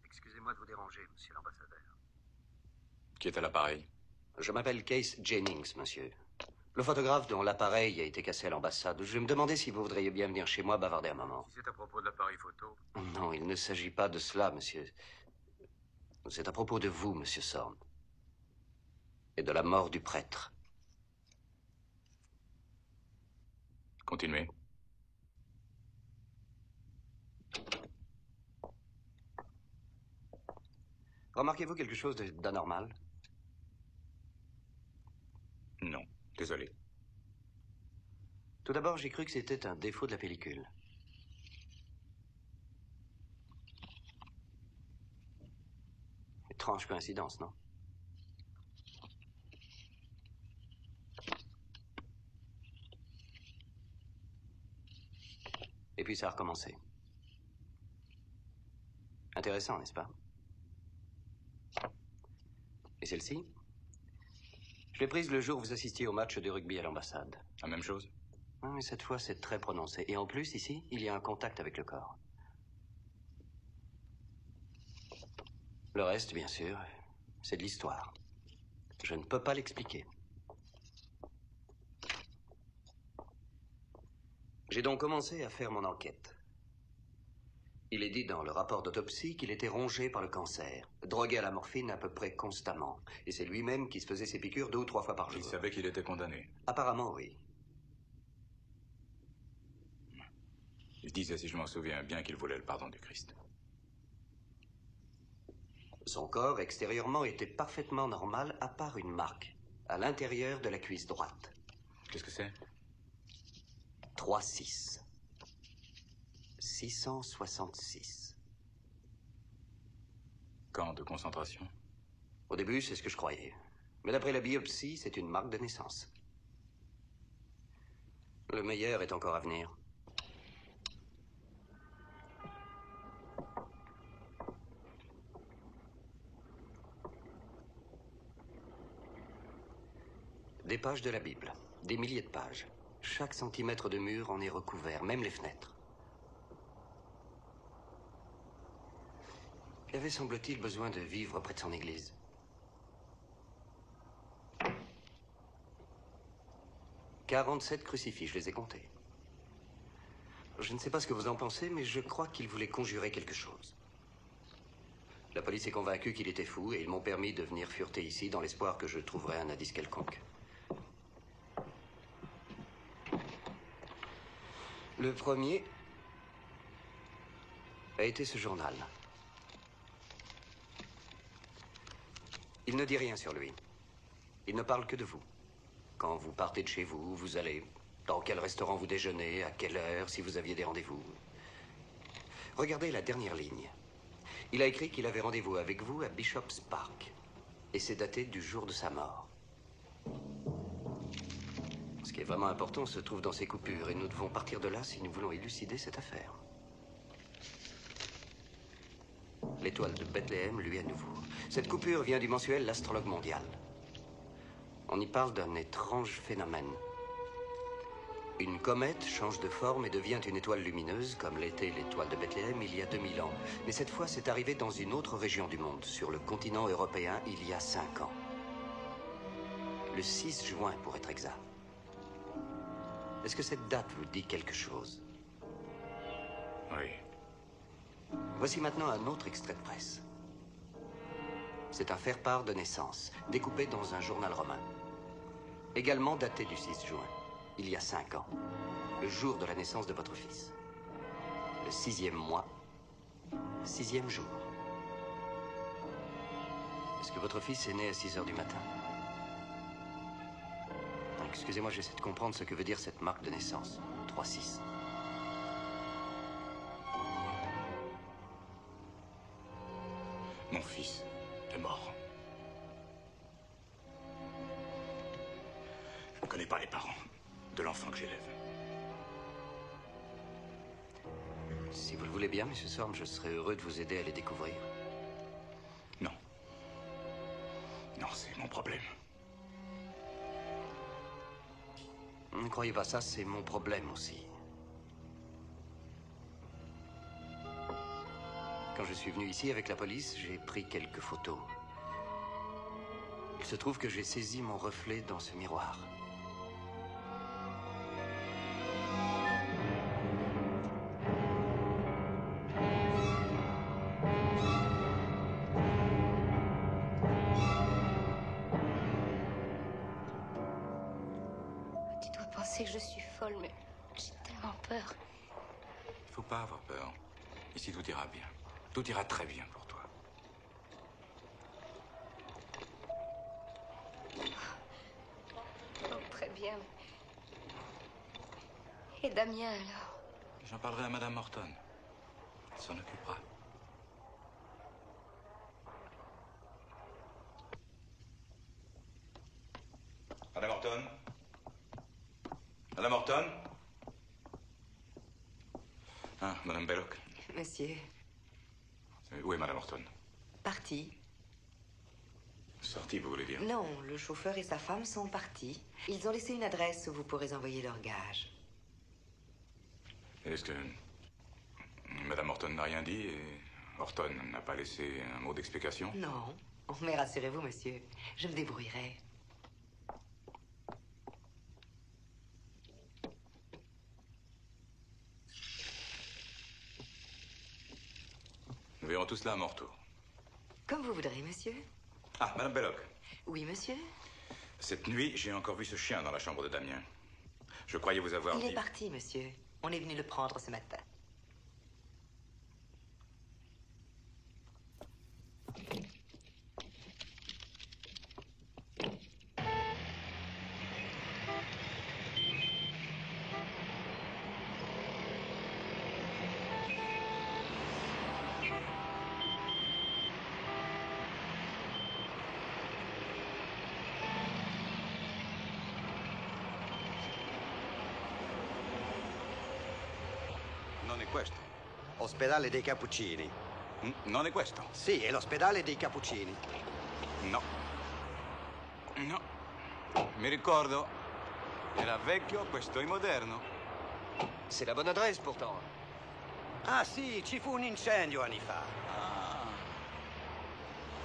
Excusez-moi de vous déranger, monsieur l'ambassadeur. Qui est à l'appareil? Je m'appelle Case Jennings, monsieur. Le photographe dont l'appareil a été cassé à l'ambassade. Je me demandais si vous voudriez bien venir chez moi bavarder un moment. C'est à propos de l'appareil photo? Non, il ne s'agit pas de cela, monsieur. C'est à propos de vous, monsieur Sorn. Et de la mort du prêtre. Continuez. Remarquez-vous quelque chose d'anormal? Non, désolé. Tout d'abord, j'ai cru que c'était un défaut de la pellicule. Étrange coïncidence, non? Et puis ça a recommencé. Intéressant, n'est-ce pas? Et celle-ci? Je l'ai prise le jour où vous assistiez au match de rugby à l'ambassade. La même chose? Ah, mais cette fois, c'est très prononcé. Et en plus, ici, il y a un contact avec le corps. Le reste, bien sûr, c'est de l'histoire. Je ne peux pas l'expliquer. J'ai donc commencé à faire mon enquête. Il est dit dans le rapport d'autopsie qu'il était rongé par le cancer, drogué à la morphine à peu près constamment. Et c'est lui-même qui se faisait ses piqûres 2 ou 3 fois par jour. Il savait qu'il était condamné. Apparemment, oui. Il disait, si je m'en souviens bien, qu'il voulait le pardon du Christ. Son corps, extérieurement, était parfaitement normal, à part une marque, à l'intérieur de la cuisse droite. Qu'est-ce que c'est? 3-6. 666. Camp de concentration? Au début, c'est ce que je croyais. Mais d'après la biopsie, c'est une marque de naissance. Le meilleur est encore à venir. Des pages de la Bible, des milliers de pages. Chaque centimètre de mur en est recouvert, même les fenêtres. Il avait, semble-t-il, besoin de vivre près de son église. « 47 crucifix, je les ai comptés. Je ne sais pas ce que vous en pensez, mais je crois qu'il voulait conjurer quelque chose. La police est convaincue qu'il était fou et ils m'ont permis de venir fureter ici dans l'espoir que je trouverais un indice quelconque. Le premier a été ce journal. Il ne dit rien sur lui. Il ne parle que de vous. Quand vous partez de chez vous, vous allez dans quel restaurant vous déjeunez, à quelle heure, si vous aviez des rendez-vous. Regardez la dernière ligne. Il a écrit qu'il avait rendez-vous avec vous à Bishop's Park. Et c'est daté du jour de sa mort. Ce qui est vraiment important se trouve dans ces coupures et nous devons partir de là si nous voulons élucider cette affaire. L'étoile de Bethléem, lui à nouveau. Cette coupure vient du mensuel L'Astrologue Mondial. On y parle d'un étrange phénomène. Une comète change de forme et devient une étoile lumineuse, comme l'était l'étoile de Bethléem il y a 2000 ans. Mais cette fois, c'est arrivé dans une autre région du monde, sur le continent européen, il y a 5 ans. Le 6 juin, pour être exact. Est-ce que cette date vous dit quelque chose? Oui. Voici maintenant un autre extrait de presse. C'est un faire-part de naissance, découpé dans un journal romain. Également daté du 6 juin, il y a 5 ans. Le jour de la naissance de votre fils. Le 6e mois, 6e jour. Est-ce que votre fils est né à 6 heures du matin? Excusez-moi, j'essaie de comprendre ce que veut dire cette marque de naissance. 3-6. Mon fils est mort. Je ne connais pas les parents de l'enfant que j'élève. Si vous le voulez bien, Monsieur Sorm, je serais heureux de vous aider à les découvrir. Non. Non, c'est mon problème. Ne croyez pas ça, c'est mon problème aussi. Quand je suis venu ici avec la police, j'ai pris quelques photos. Il se trouve que j'ai saisi mon reflet dans ce miroir. Tu dois penser que je suis folle, mais J'ai tellement peur. Il faut pas avoir peur. Ici, tout ira bien. Tout ira très bien pour toi. Oh, très bien. Et Damien, alors? J'en parlerai à Madame Morton. Elle s'en occupera. Madame Morton? Madame Morton? Ah, Madame Belloc. Monsieur. Où est Madame Morton? Parti. Sortie, vous voulez dire? Non, le chauffeur et sa femme sont partis. Ils ont laissé une adresse où vous pourrez envoyer leur gage. Est-ce que Madame Morton n'a rien dit et Horton n'a pas laissé un mot d'explication? Non. Mais rassurez-vous, monsieur, je me débrouillerai. Nous verrons tout cela à mon retour. Comme vous voudrez, monsieur. Ah, Madame Belloc. Oui, monsieur. Cette nuit, j'ai encore vu ce chien dans la chambre de Damien. Je croyais vous avoir dit... Il est parti, monsieur. On est venu le prendre ce matin. Non è questo. Ospedale dei Cappuccini. Non è questo. Sì, è l'ospedale dei Cappuccini. No. No. Mi ricordo. Era vecchio, questo è moderno. C'est la bonne adresse, pourtant. Ah sì, ci fu un incendio anni fa.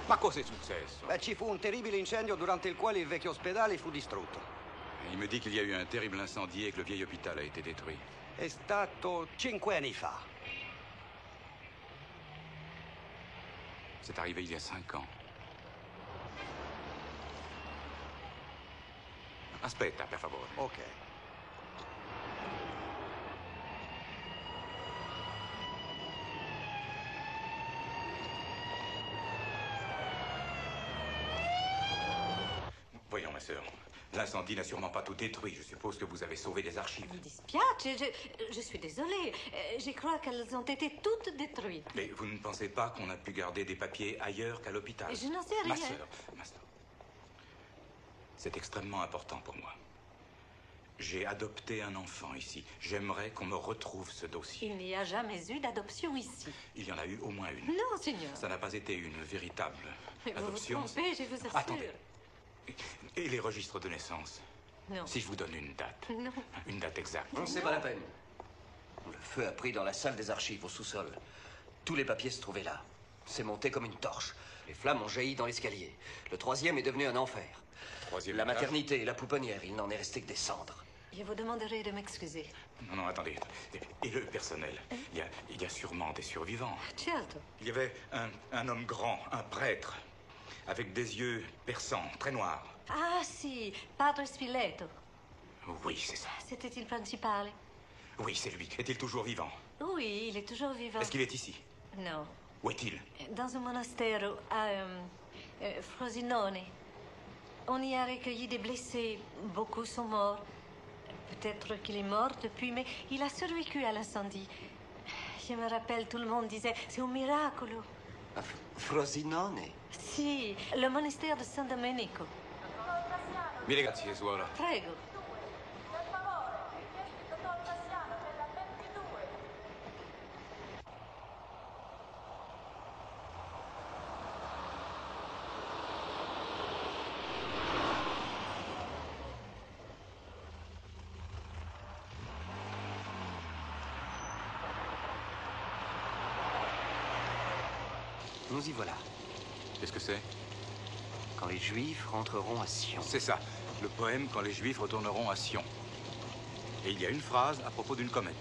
Ma cosa è successo? Beh, ci fu un terribile incendio durante il quale il vecchio ospedale fu distrutto. Il me dit qu'il y a eu un terrible incendie et que le vieil hôpital a été détruit. È stato 5 anni fa. C'est arrivé il y a 5 ans. Aspetta, per favore. Ok. Voyons, ma sœur. L'incendie n'a sûrement pas tout détruit. Je suppose que vous avez sauvé des archives. Mi dispiace, je suis désolée. Je crois qu'elles ont été toutes détruites. Mais vous ne pensez pas qu'on a pu garder des papiers ailleurs qu'à l'hôpital? Je n'en sais rien. Ma sœur. C'est extrêmement important pour moi. J'ai adopté un enfant ici. J'aimerais qu'on me retrouve ce dossier. Il n'y a jamais eu d'adoption ici. Il y en a eu au moins une. Non, Seigneur. Ça n'a pas été une véritable Mais vous adoption. vous trompez, je vous assure. Attendez. Et les registres de naissance? Non. Si je vous donne une date. Non. Une date exacte. C'est pas la peine. Le feu a pris dans la salle des archives, au sous-sol. Tous les papiers se trouvaient là. C'est monté comme une torche. Les flammes ont jailli dans l'escalier. Le 3e est devenu un enfer. La maternité et la pouponnière, il n'en est resté que des cendres. Je vous demanderai de m'excuser. Non, attendez. Et le personnel? Il y a sûrement des survivants. Certo. Il y avait un homme grand, un prêtre, avec des yeux perçants, très noirs. Ah, si, Padre Spiletto. Oui, c'est ça. C'était il principale? Oui, c'est lui. Est-il toujours vivant? Oui, il est toujours vivant. Est-ce qu'il est ici? Non. Où est-il? Dans un monastère à Frosinone. On y a recueilli des blessés. Beaucoup sont morts. Peut-être qu'il est mort depuis, mais il a survécu à l'incendie. Je me rappelle, tout le monde disait, c'est un miracle. Frosinone? Si, le monastère de San Domenico. Mille grazie, suora. Prego. Nous y voilà. Qu'est-ce que c'est? Quand les Juifs rentreront à Sion. C'est ça. Le poème Quand les Juifs retourneront à Sion. Et il y a une phrase à propos d'une comète.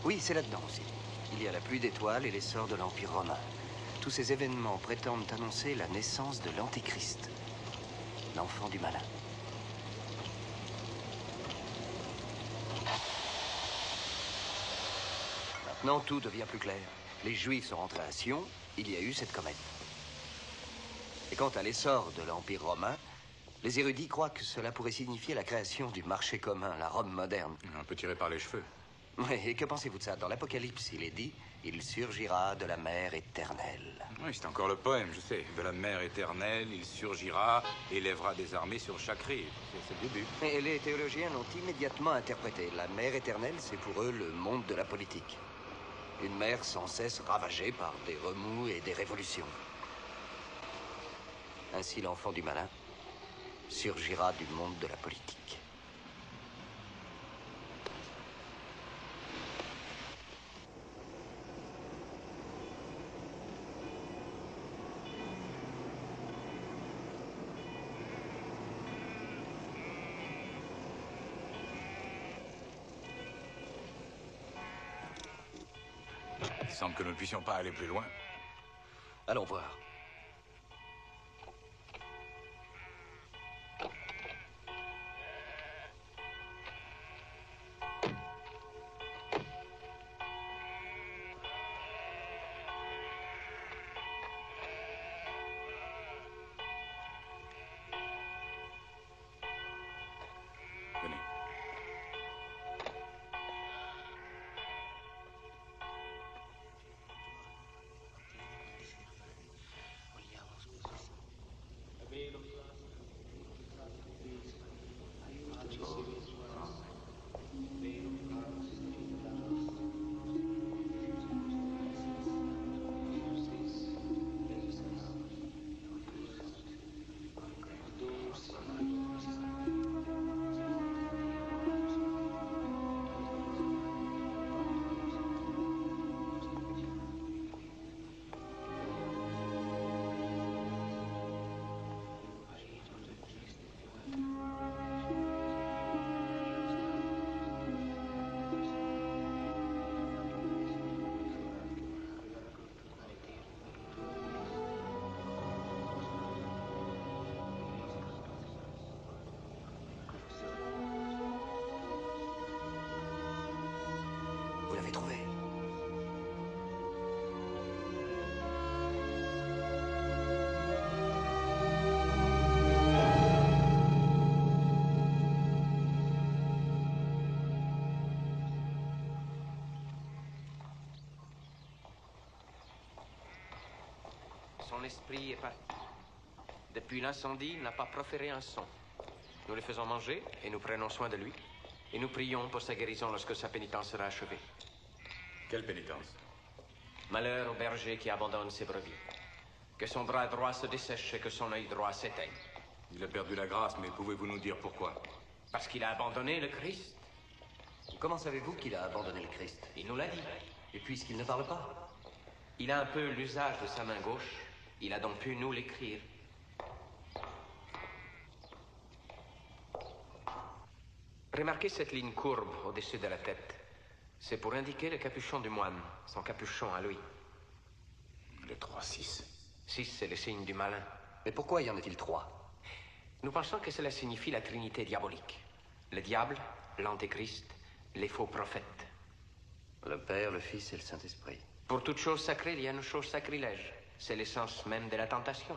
Oui, c'est là-dedans aussi. Il y a la pluie d'étoiles et l'essor de l'Empire romain. Tous ces événements prétendent annoncer la naissance de l'Antéchrist, l'enfant du malin. Maintenant, tout devient plus clair. Les Juifs sont rentrés à Sion, il y a eu cette comète. Et quant à l'essor de l'Empire romain, les érudits croient que cela pourrait signifier la création du marché commun, la Rome moderne. Un peu tiré par les cheveux. Oui, et que pensez-vous de ça? Dans l'Apocalypse, il est dit « Il surgira de la mer éternelle ». Oui, c'est encore le poème, je sais. De la mer éternelle, il surgira et lèvera des armées sur chaque rive. C'est le début. Et les théologiens l'ont immédiatement interprété. La mer éternelle, c'est pour eux le monde de la politique. Une mer sans cesse ravagée par des remous et des révolutions. Ainsi, l'enfant du malin surgira du monde de la politique. Il semble que nous ne puissions pas aller plus loin. Allons voir. Venez. Vous l'avez trouvé. Son esprit est parti. Depuis l'incendie, il n'a pas proféré un son. Nous le faisons manger et nous prenons soin de lui. Et nous prions pour sa guérison lorsque sa pénitence sera achevée. Quelle pénitence? Malheur au berger qui abandonne ses brebis. Que son bras droit se dessèche et que son œil droit s'éteigne. Il a perdu la grâce, mais pouvez-vous nous dire pourquoi? Parce qu'il a abandonné le Christ. Comment savez-vous qu'il a abandonné le Christ? Il nous l'a dit. Et puisqu'il ne parle pas? Il a un peu l'usage de sa main gauche. Il a donc pu nous l'écrire. Remarquez cette ligne courbe au-dessus de la tête. C'est pour indiquer le capuchon du moine, son capuchon à lui. Le 3-6. 6, c'est le signe du malin. Mais pourquoi y en a-t-il 3? Nous pensons que cela signifie la trinité diabolique. Le diable, l'antéchrist, les faux prophètes. Le Père, le Fils et le Saint-Esprit. Pour toute chose sacrée, il y a une chose sacrilège. C'est l'essence même de la tentation.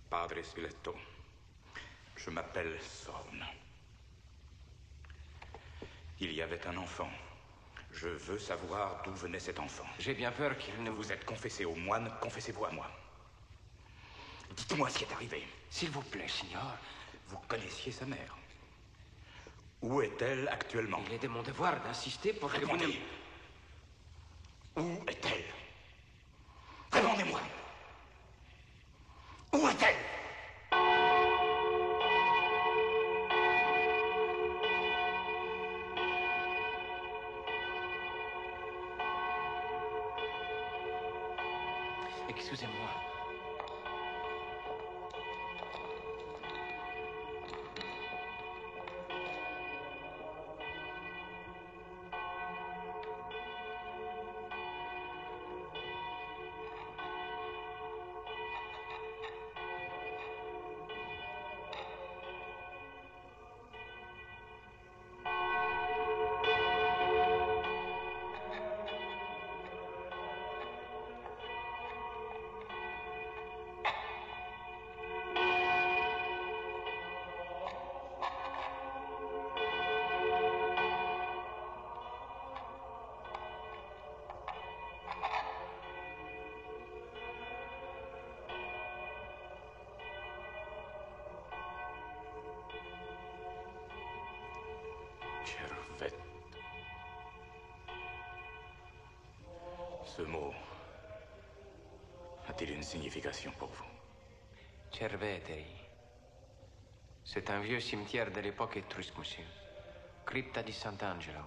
Padre Spiletto, je m'appelle Sorn. Il y avait un enfant. Je veux savoir d'où venait cet enfant. J'ai bien peur qu'il ne vous êtes confessé au moine, confessez-vous à moi. Dites-moi ce qui est arrivé. S'il vous plaît, Signor. Vous connaissiez sa mère. Où est-elle actuellement? Il est de mon devoir d'insister pour que vous ne... Où est-elle? Répondez-moi. Où est-elle? Excusez-moi. Ce mot a-t-il une signification pour vous? Cerveteri. C'est un vieux cimetière de l'époque étrusque, monsieur. Crypta di Sant'Angelo.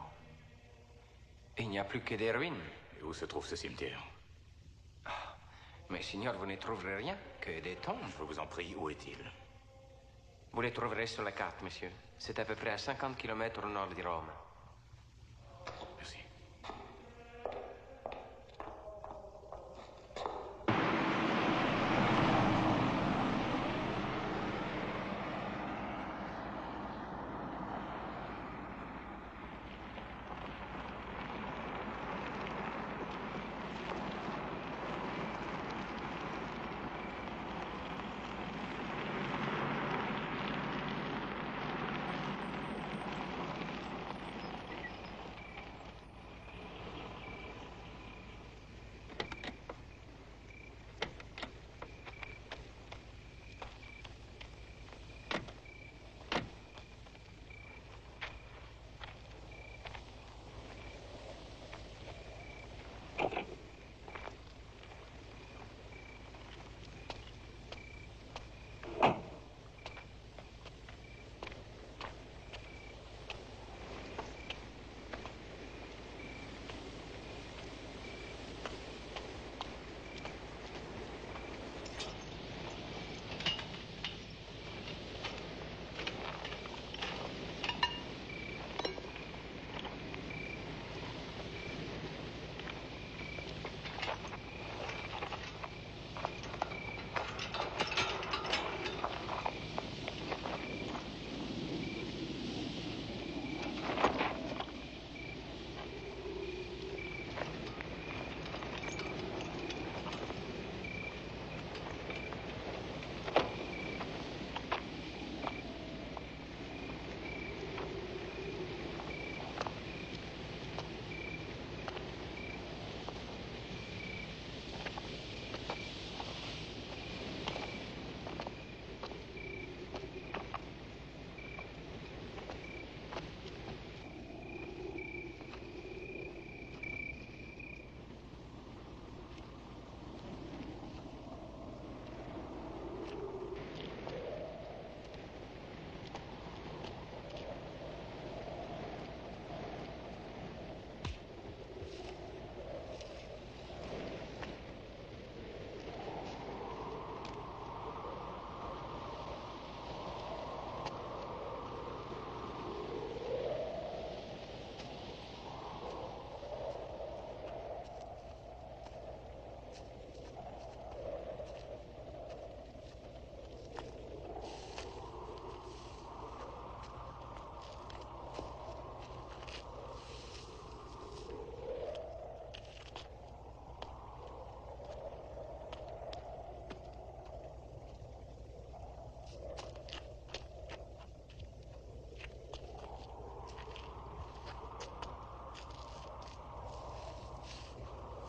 Il n'y a plus que des ruines. Et où se trouve ce cimetière? Mais, signor, vous ne trouverez rien que des tombes. Je vous en prie, où est-il? Vous les trouverez sur la carte, monsieur. C'est à peu près à 50 km au nord de Rome. Merci.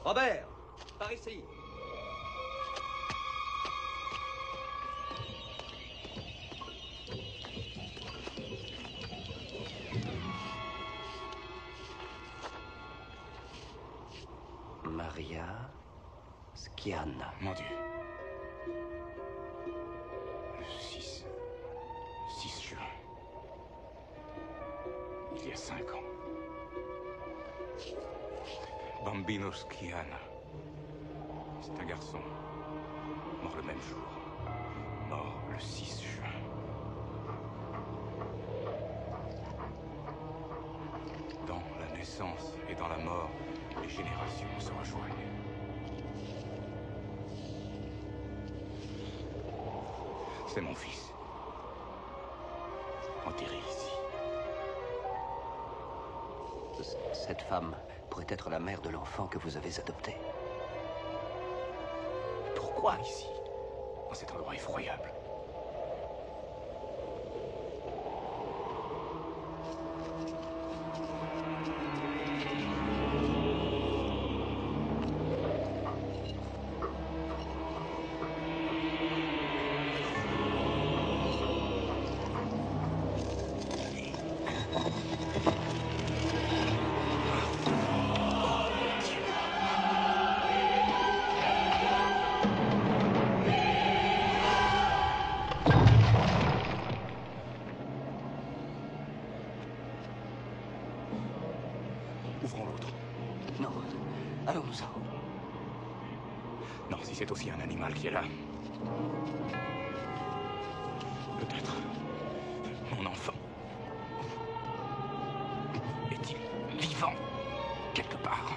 Robert, par ici. Maria Schiana. Mon Dieu. Le 6 juin. Il y a 5 ans. Bambino Schiana. C'est un garçon. Mort le même jour. Mort le 6 juin. Dans la naissance et dans la mort, les générations se rejoignent. C'est mon fils. Enterré ici. Cette femme pourrait être la mère de l'enfant que vous avez adopté. Pourquoi ici? Dans cet endroit effroyable. Maintenant, si c'est aussi un animal qui est là, peut-être mon enfant est-il vivant quelque part?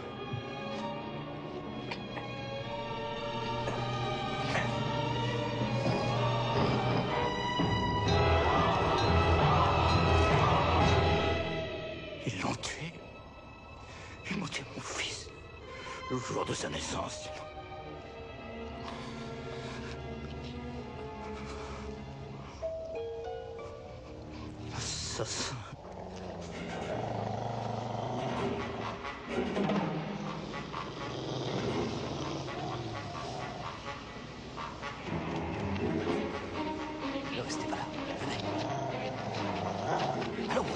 Ils l'ont tué. Ils m'ont tué mon fils le jour de sa naissance. Assassin. Ne restez pas là. Venez. Allons.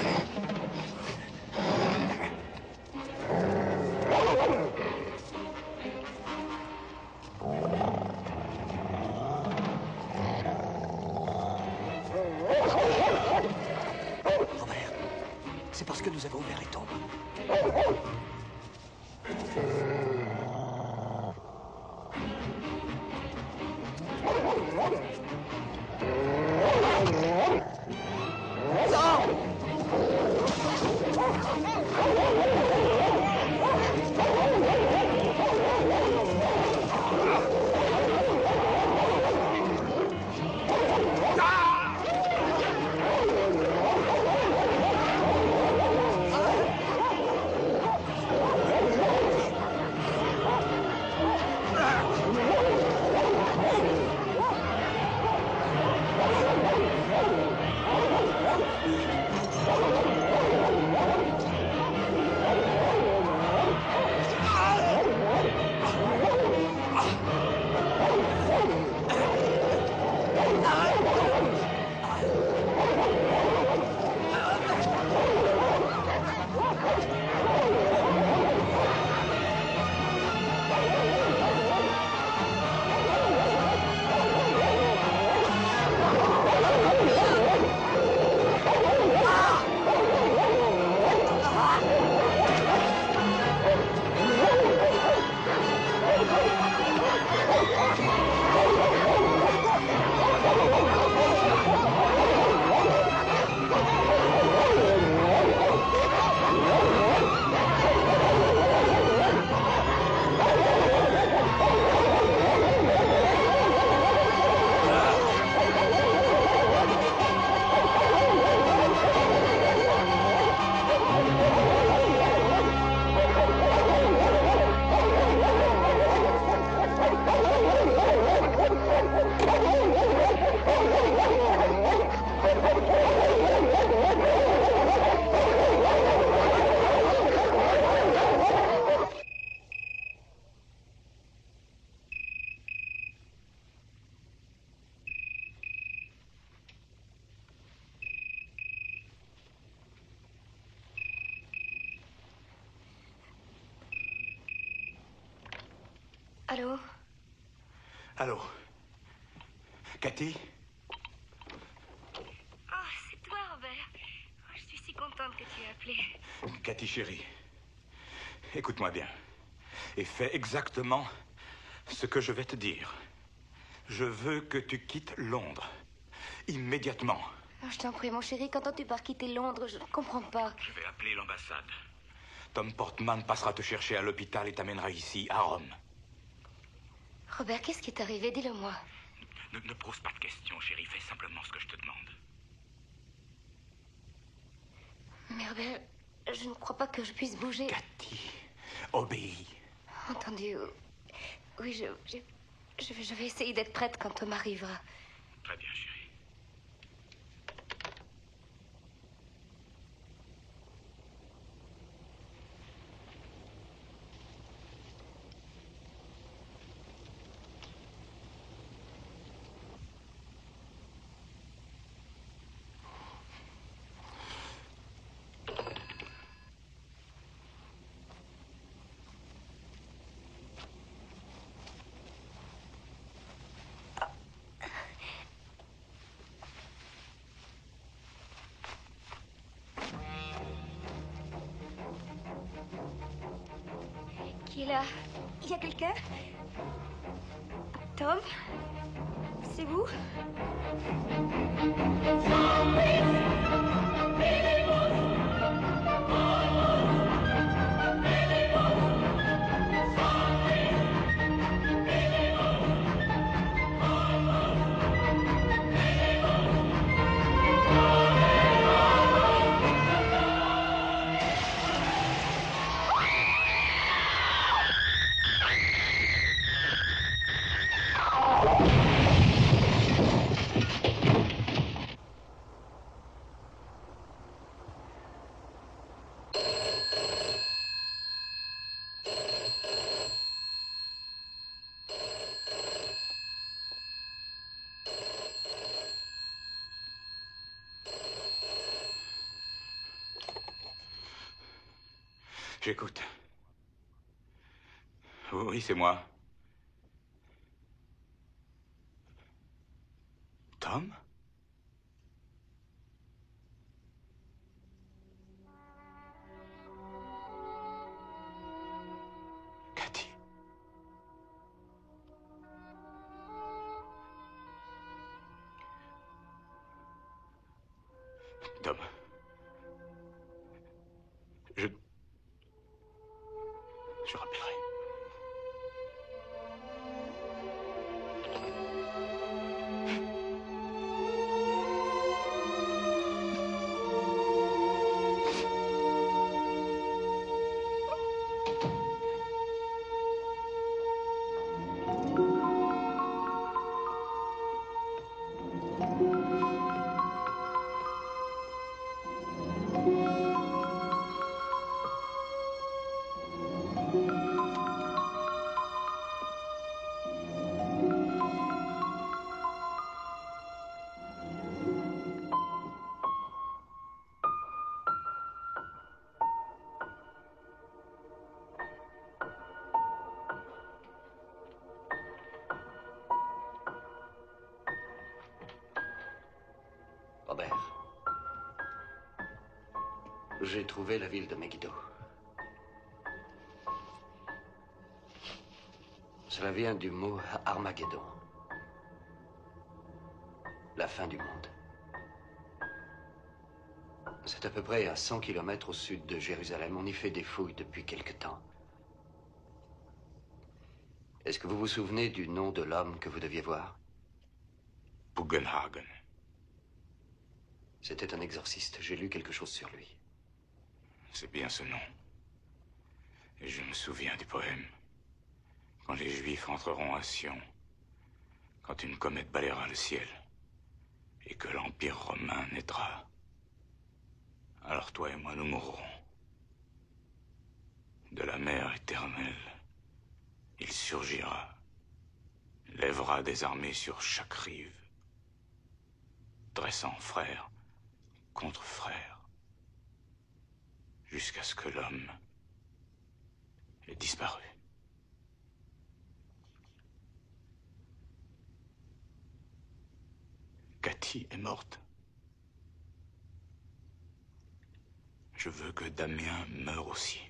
Robert, c'est parce que nous avons ouvert les tombes. Allô? Allô? Cathy? Oh, c'est toi, Robert. Oh, je suis si contente que tu aies appelé. Cathy, chérie, écoute-moi bien et fais exactement ce que je vais te dire. Je veux que tu quittes Londres. Immédiatement. Oh, je t'en prie, mon chéri, qu'entends-tu par quitter Londres? Je ne comprends pas. Je vais appeler l'ambassade. Tom Portman passera te chercher à l'hôpital et t'amènera ici, à Rome. Robert, qu'est-ce qui est arrivé? Dis-le-moi. Ne pose pas de questions, chérie. Fais simplement ce que je te demande. Mais Robert, je ne crois pas que je puisse bouger. Cathy, obéis. Entendu. Oui, je vais essayer d'être prête quand Tom arrivera. Très bien, chérie. Qui est là? Il y a quelqu'un? Tom? C'est vous? J'écoute. Oui, c'est moi. Tom? Cathy. Tom. Je rappellerai. Robert, j'ai trouvé la ville de Megiddo. Cela vient du mot Armageddon. La fin du monde. C'est à peu près à 100 km au sud de Jérusalem. On y fait des fouilles depuis quelque temps. Est-ce que vous vous souvenez du nom de l'homme que vous deviez voir? Bugenhagen. C'était un exorciste. J'ai lu quelque chose sur lui. C'est bien ce nom. Et je me souviens du poème. Quand les Juifs entreront à Sion, quand une comète balayera le ciel, et que l'Empire romain naîtra, alors toi et moi nous mourrons. De la mer éternelle, il surgira, lèvera des armées sur chaque rive, dressant frère contre frère, jusqu'à ce que l'homme ait disparu. Cathy est morte. Je veux que Damien meure aussi.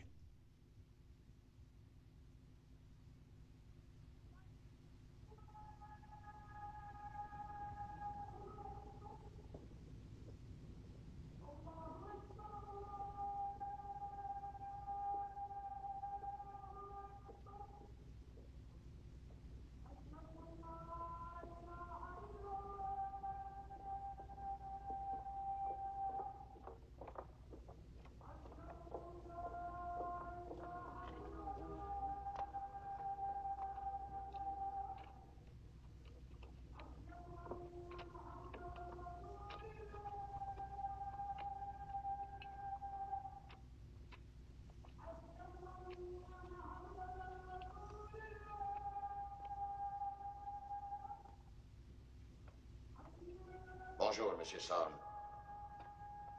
Bonjour, Monsieur Sorn.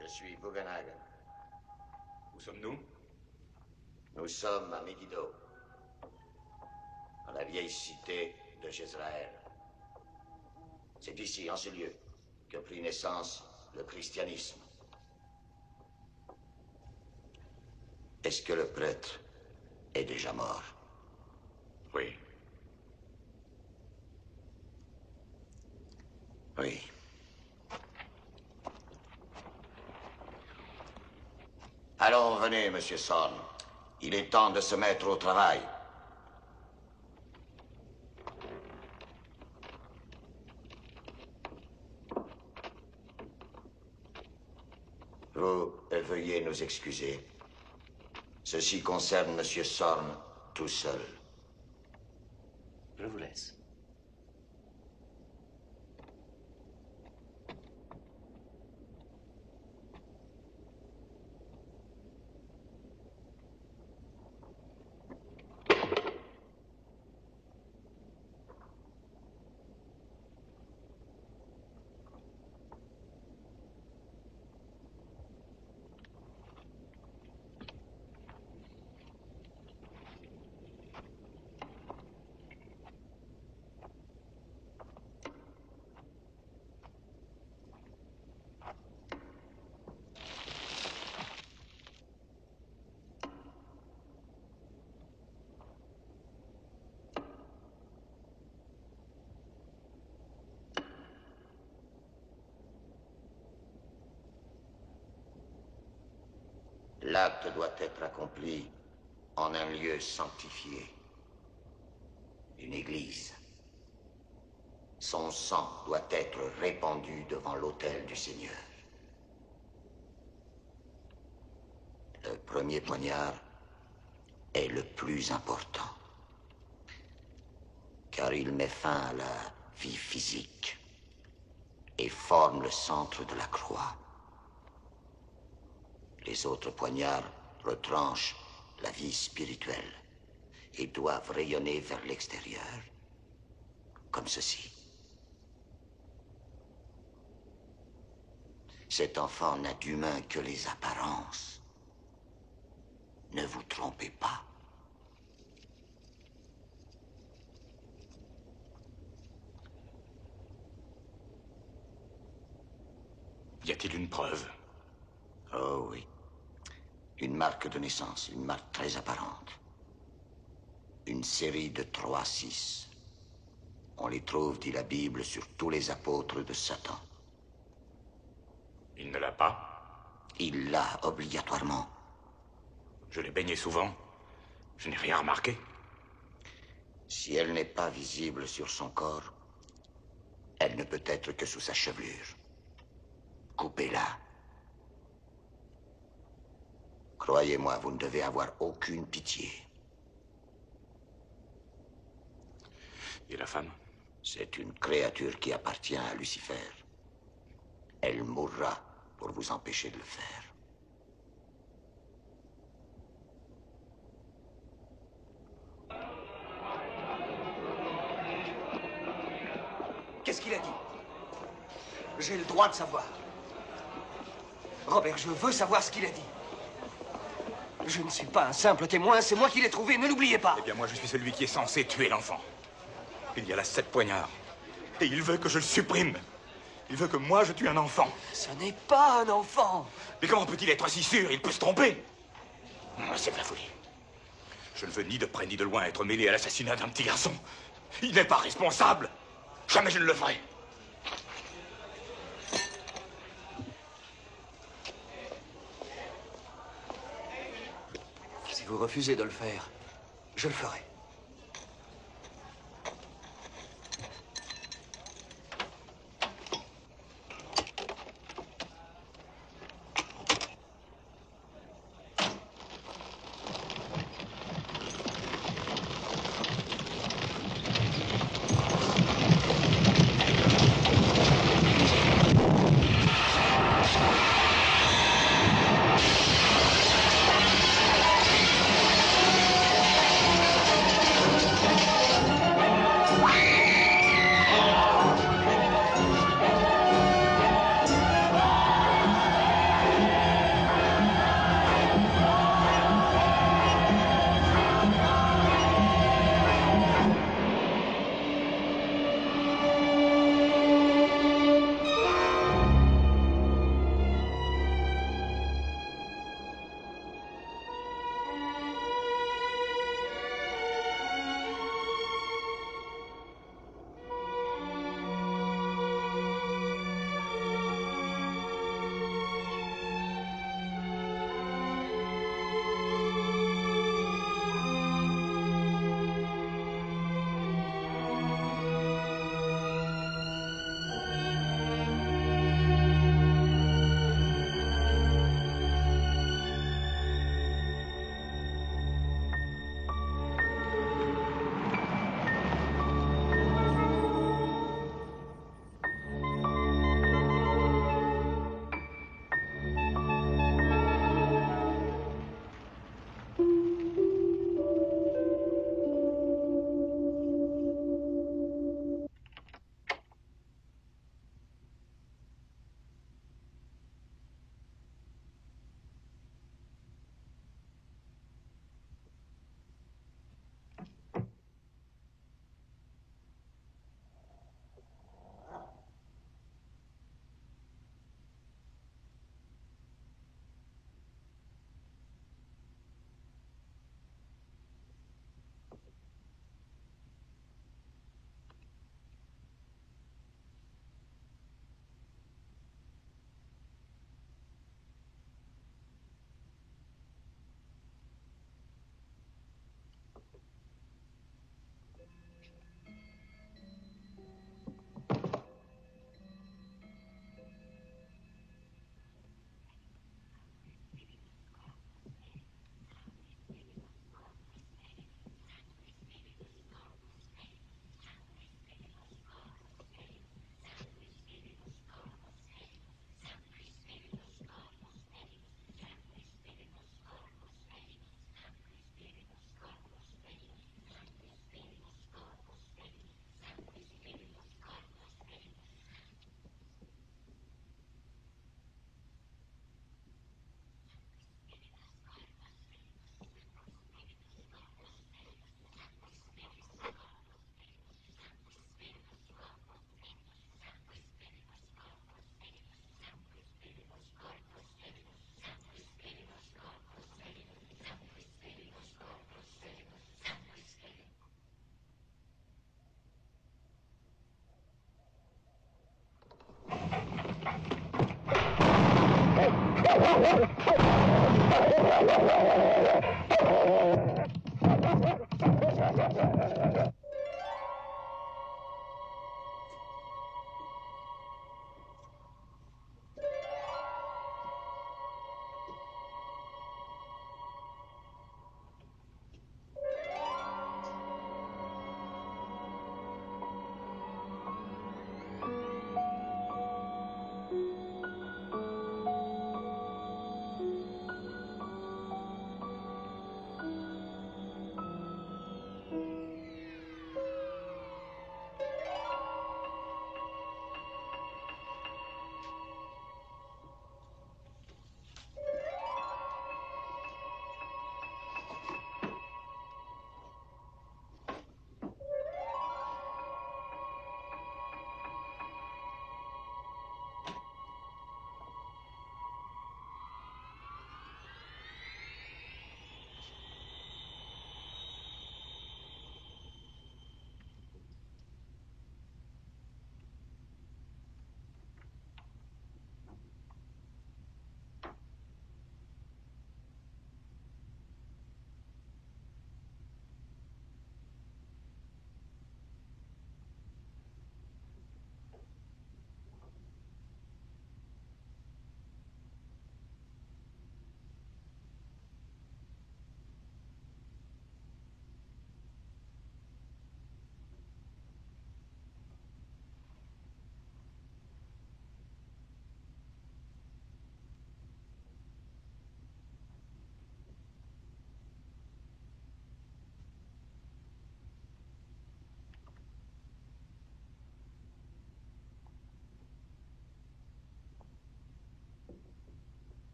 Je suis Bugenhagen. Où sommes-nous? Nous sommes à Megiddo, dans la vieille cité de Jezraël. C'est ici, en ce lieu, que prit naissance le christianisme. Est-ce que le prêtre est déjà mort? Oui. Oui. Allons, venez, Monsieur Sorn. Il est temps de se mettre au travail. Vous veuillez nous excuser. Ceci concerne Monsieur Sorn tout seul. Je vous laisse. L'acte doit être accompli en un lieu sanctifié. Une église. Son sang doit être répandu devant l'autel du Seigneur. Le premier poignard est le plus important, car il met fin à la vie physique et forme le centre de la croix. Les autres poignards retranchent la vie spirituelle et doivent rayonner vers l'extérieur, comme ceci. Cet enfant n'a d'humain que les apparences. Ne vous trompez pas. Y a-t-il une preuve? Oh oui. Une marque de naissance, une marque très apparente. Une série de 3-6. On les trouve, dit la Bible, sur tous les apôtres de Satan. Il ne l'a pas? Il l'a obligatoirement. Je l'ai baigné souvent. Je n'ai rien remarqué. Si elle n'est pas visible sur son corps, elle ne peut être que sous sa chevelure. Coupez-la. Croyez-moi, vous ne devez avoir aucune pitié. Et la femme? C'est une créature qui appartient à Lucifer. Elle mourra pour vous empêcher de le faire. Qu'est-ce qu'il a dit? J'ai le droit de savoir. Robert, je veux savoir ce qu'il a dit. Je ne suis pas un simple témoin, c'est moi qui l'ai trouvé, ne l'oubliez pas. Eh bien, moi, je suis celui qui est censé tuer l'enfant. Il y a là 7 poignards. Et il veut que je le supprime. Il veut que moi, je tue un enfant. Ce n'est pas un enfant. Mais comment peut-il être si sûr? Il peut se tromper. C'est de la folie. Je ne veux ni de près ni de loin être mêlé à l'assassinat d'un petit garçon. Il n'est pas responsable. Jamais je ne le ferai. Si vous refusez de le faire, je le ferai.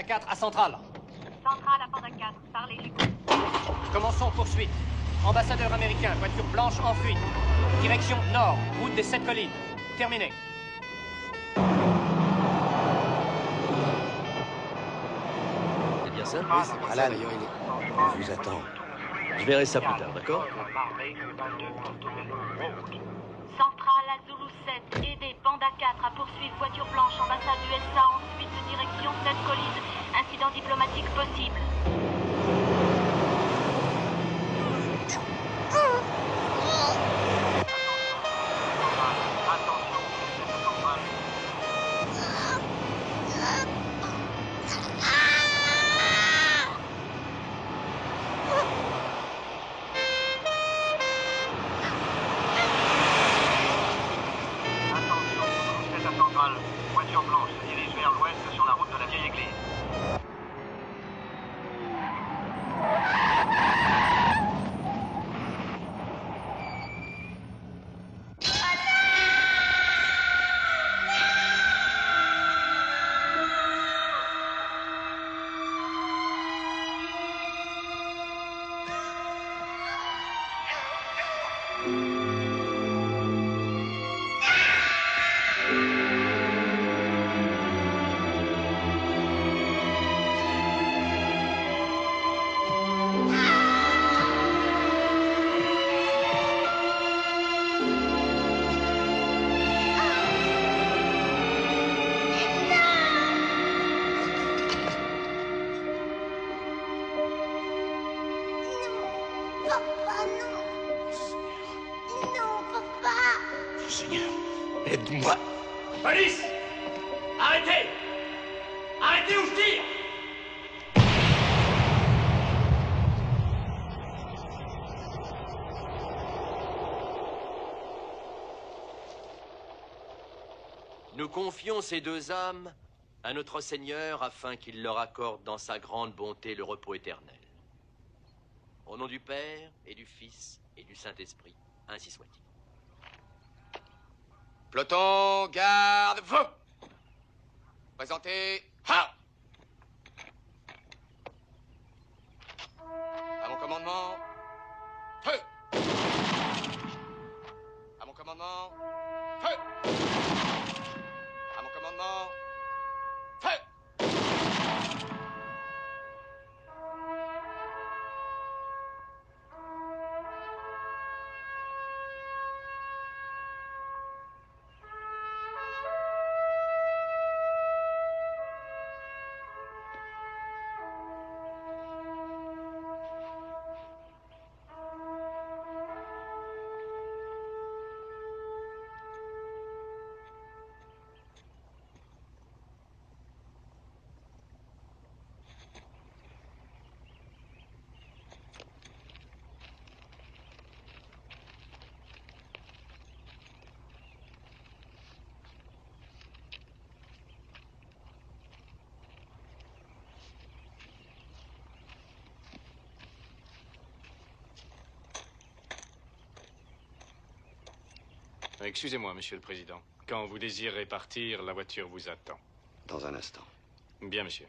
4 à Centrale. Centrale à Panda 4. Parlez, j'écoute. Commençons poursuite. Ambassadeur américain, voiture blanche en fuite. Direction nord, route des 7 collines. Terminé. C'est bien ça? Oui, c'est bien ça. D'ailleurs, il vous attend. Je verrai ça plus tard, d'accord? Centrale à Zulu 7. Aidez Panda 4 à poursuivre voiture blanche ambassade USA ensuite direction 7 collines. Incident diplomatique possible. Voiture blanche se dirige vers l'ouest sur la route de la vieille église. Aide-moi. Police! Arrêtez! Arrêtez ou je tire! Nous confions ces deux âmes à notre Seigneur afin qu'il leur accorde dans sa grande bonté le repos éternel. Au nom du Père et du Fils et du Saint-Esprit, ainsi soit-il. Peloton, garde, feu! Présentez, ha! À mon commandement, feu! À mon commandement, feu! À mon commandement, feu! Excusez-moi, Monsieur le Président. Quand vous désirez partir, la voiture vous attend. Dans un instant. Bien, monsieur.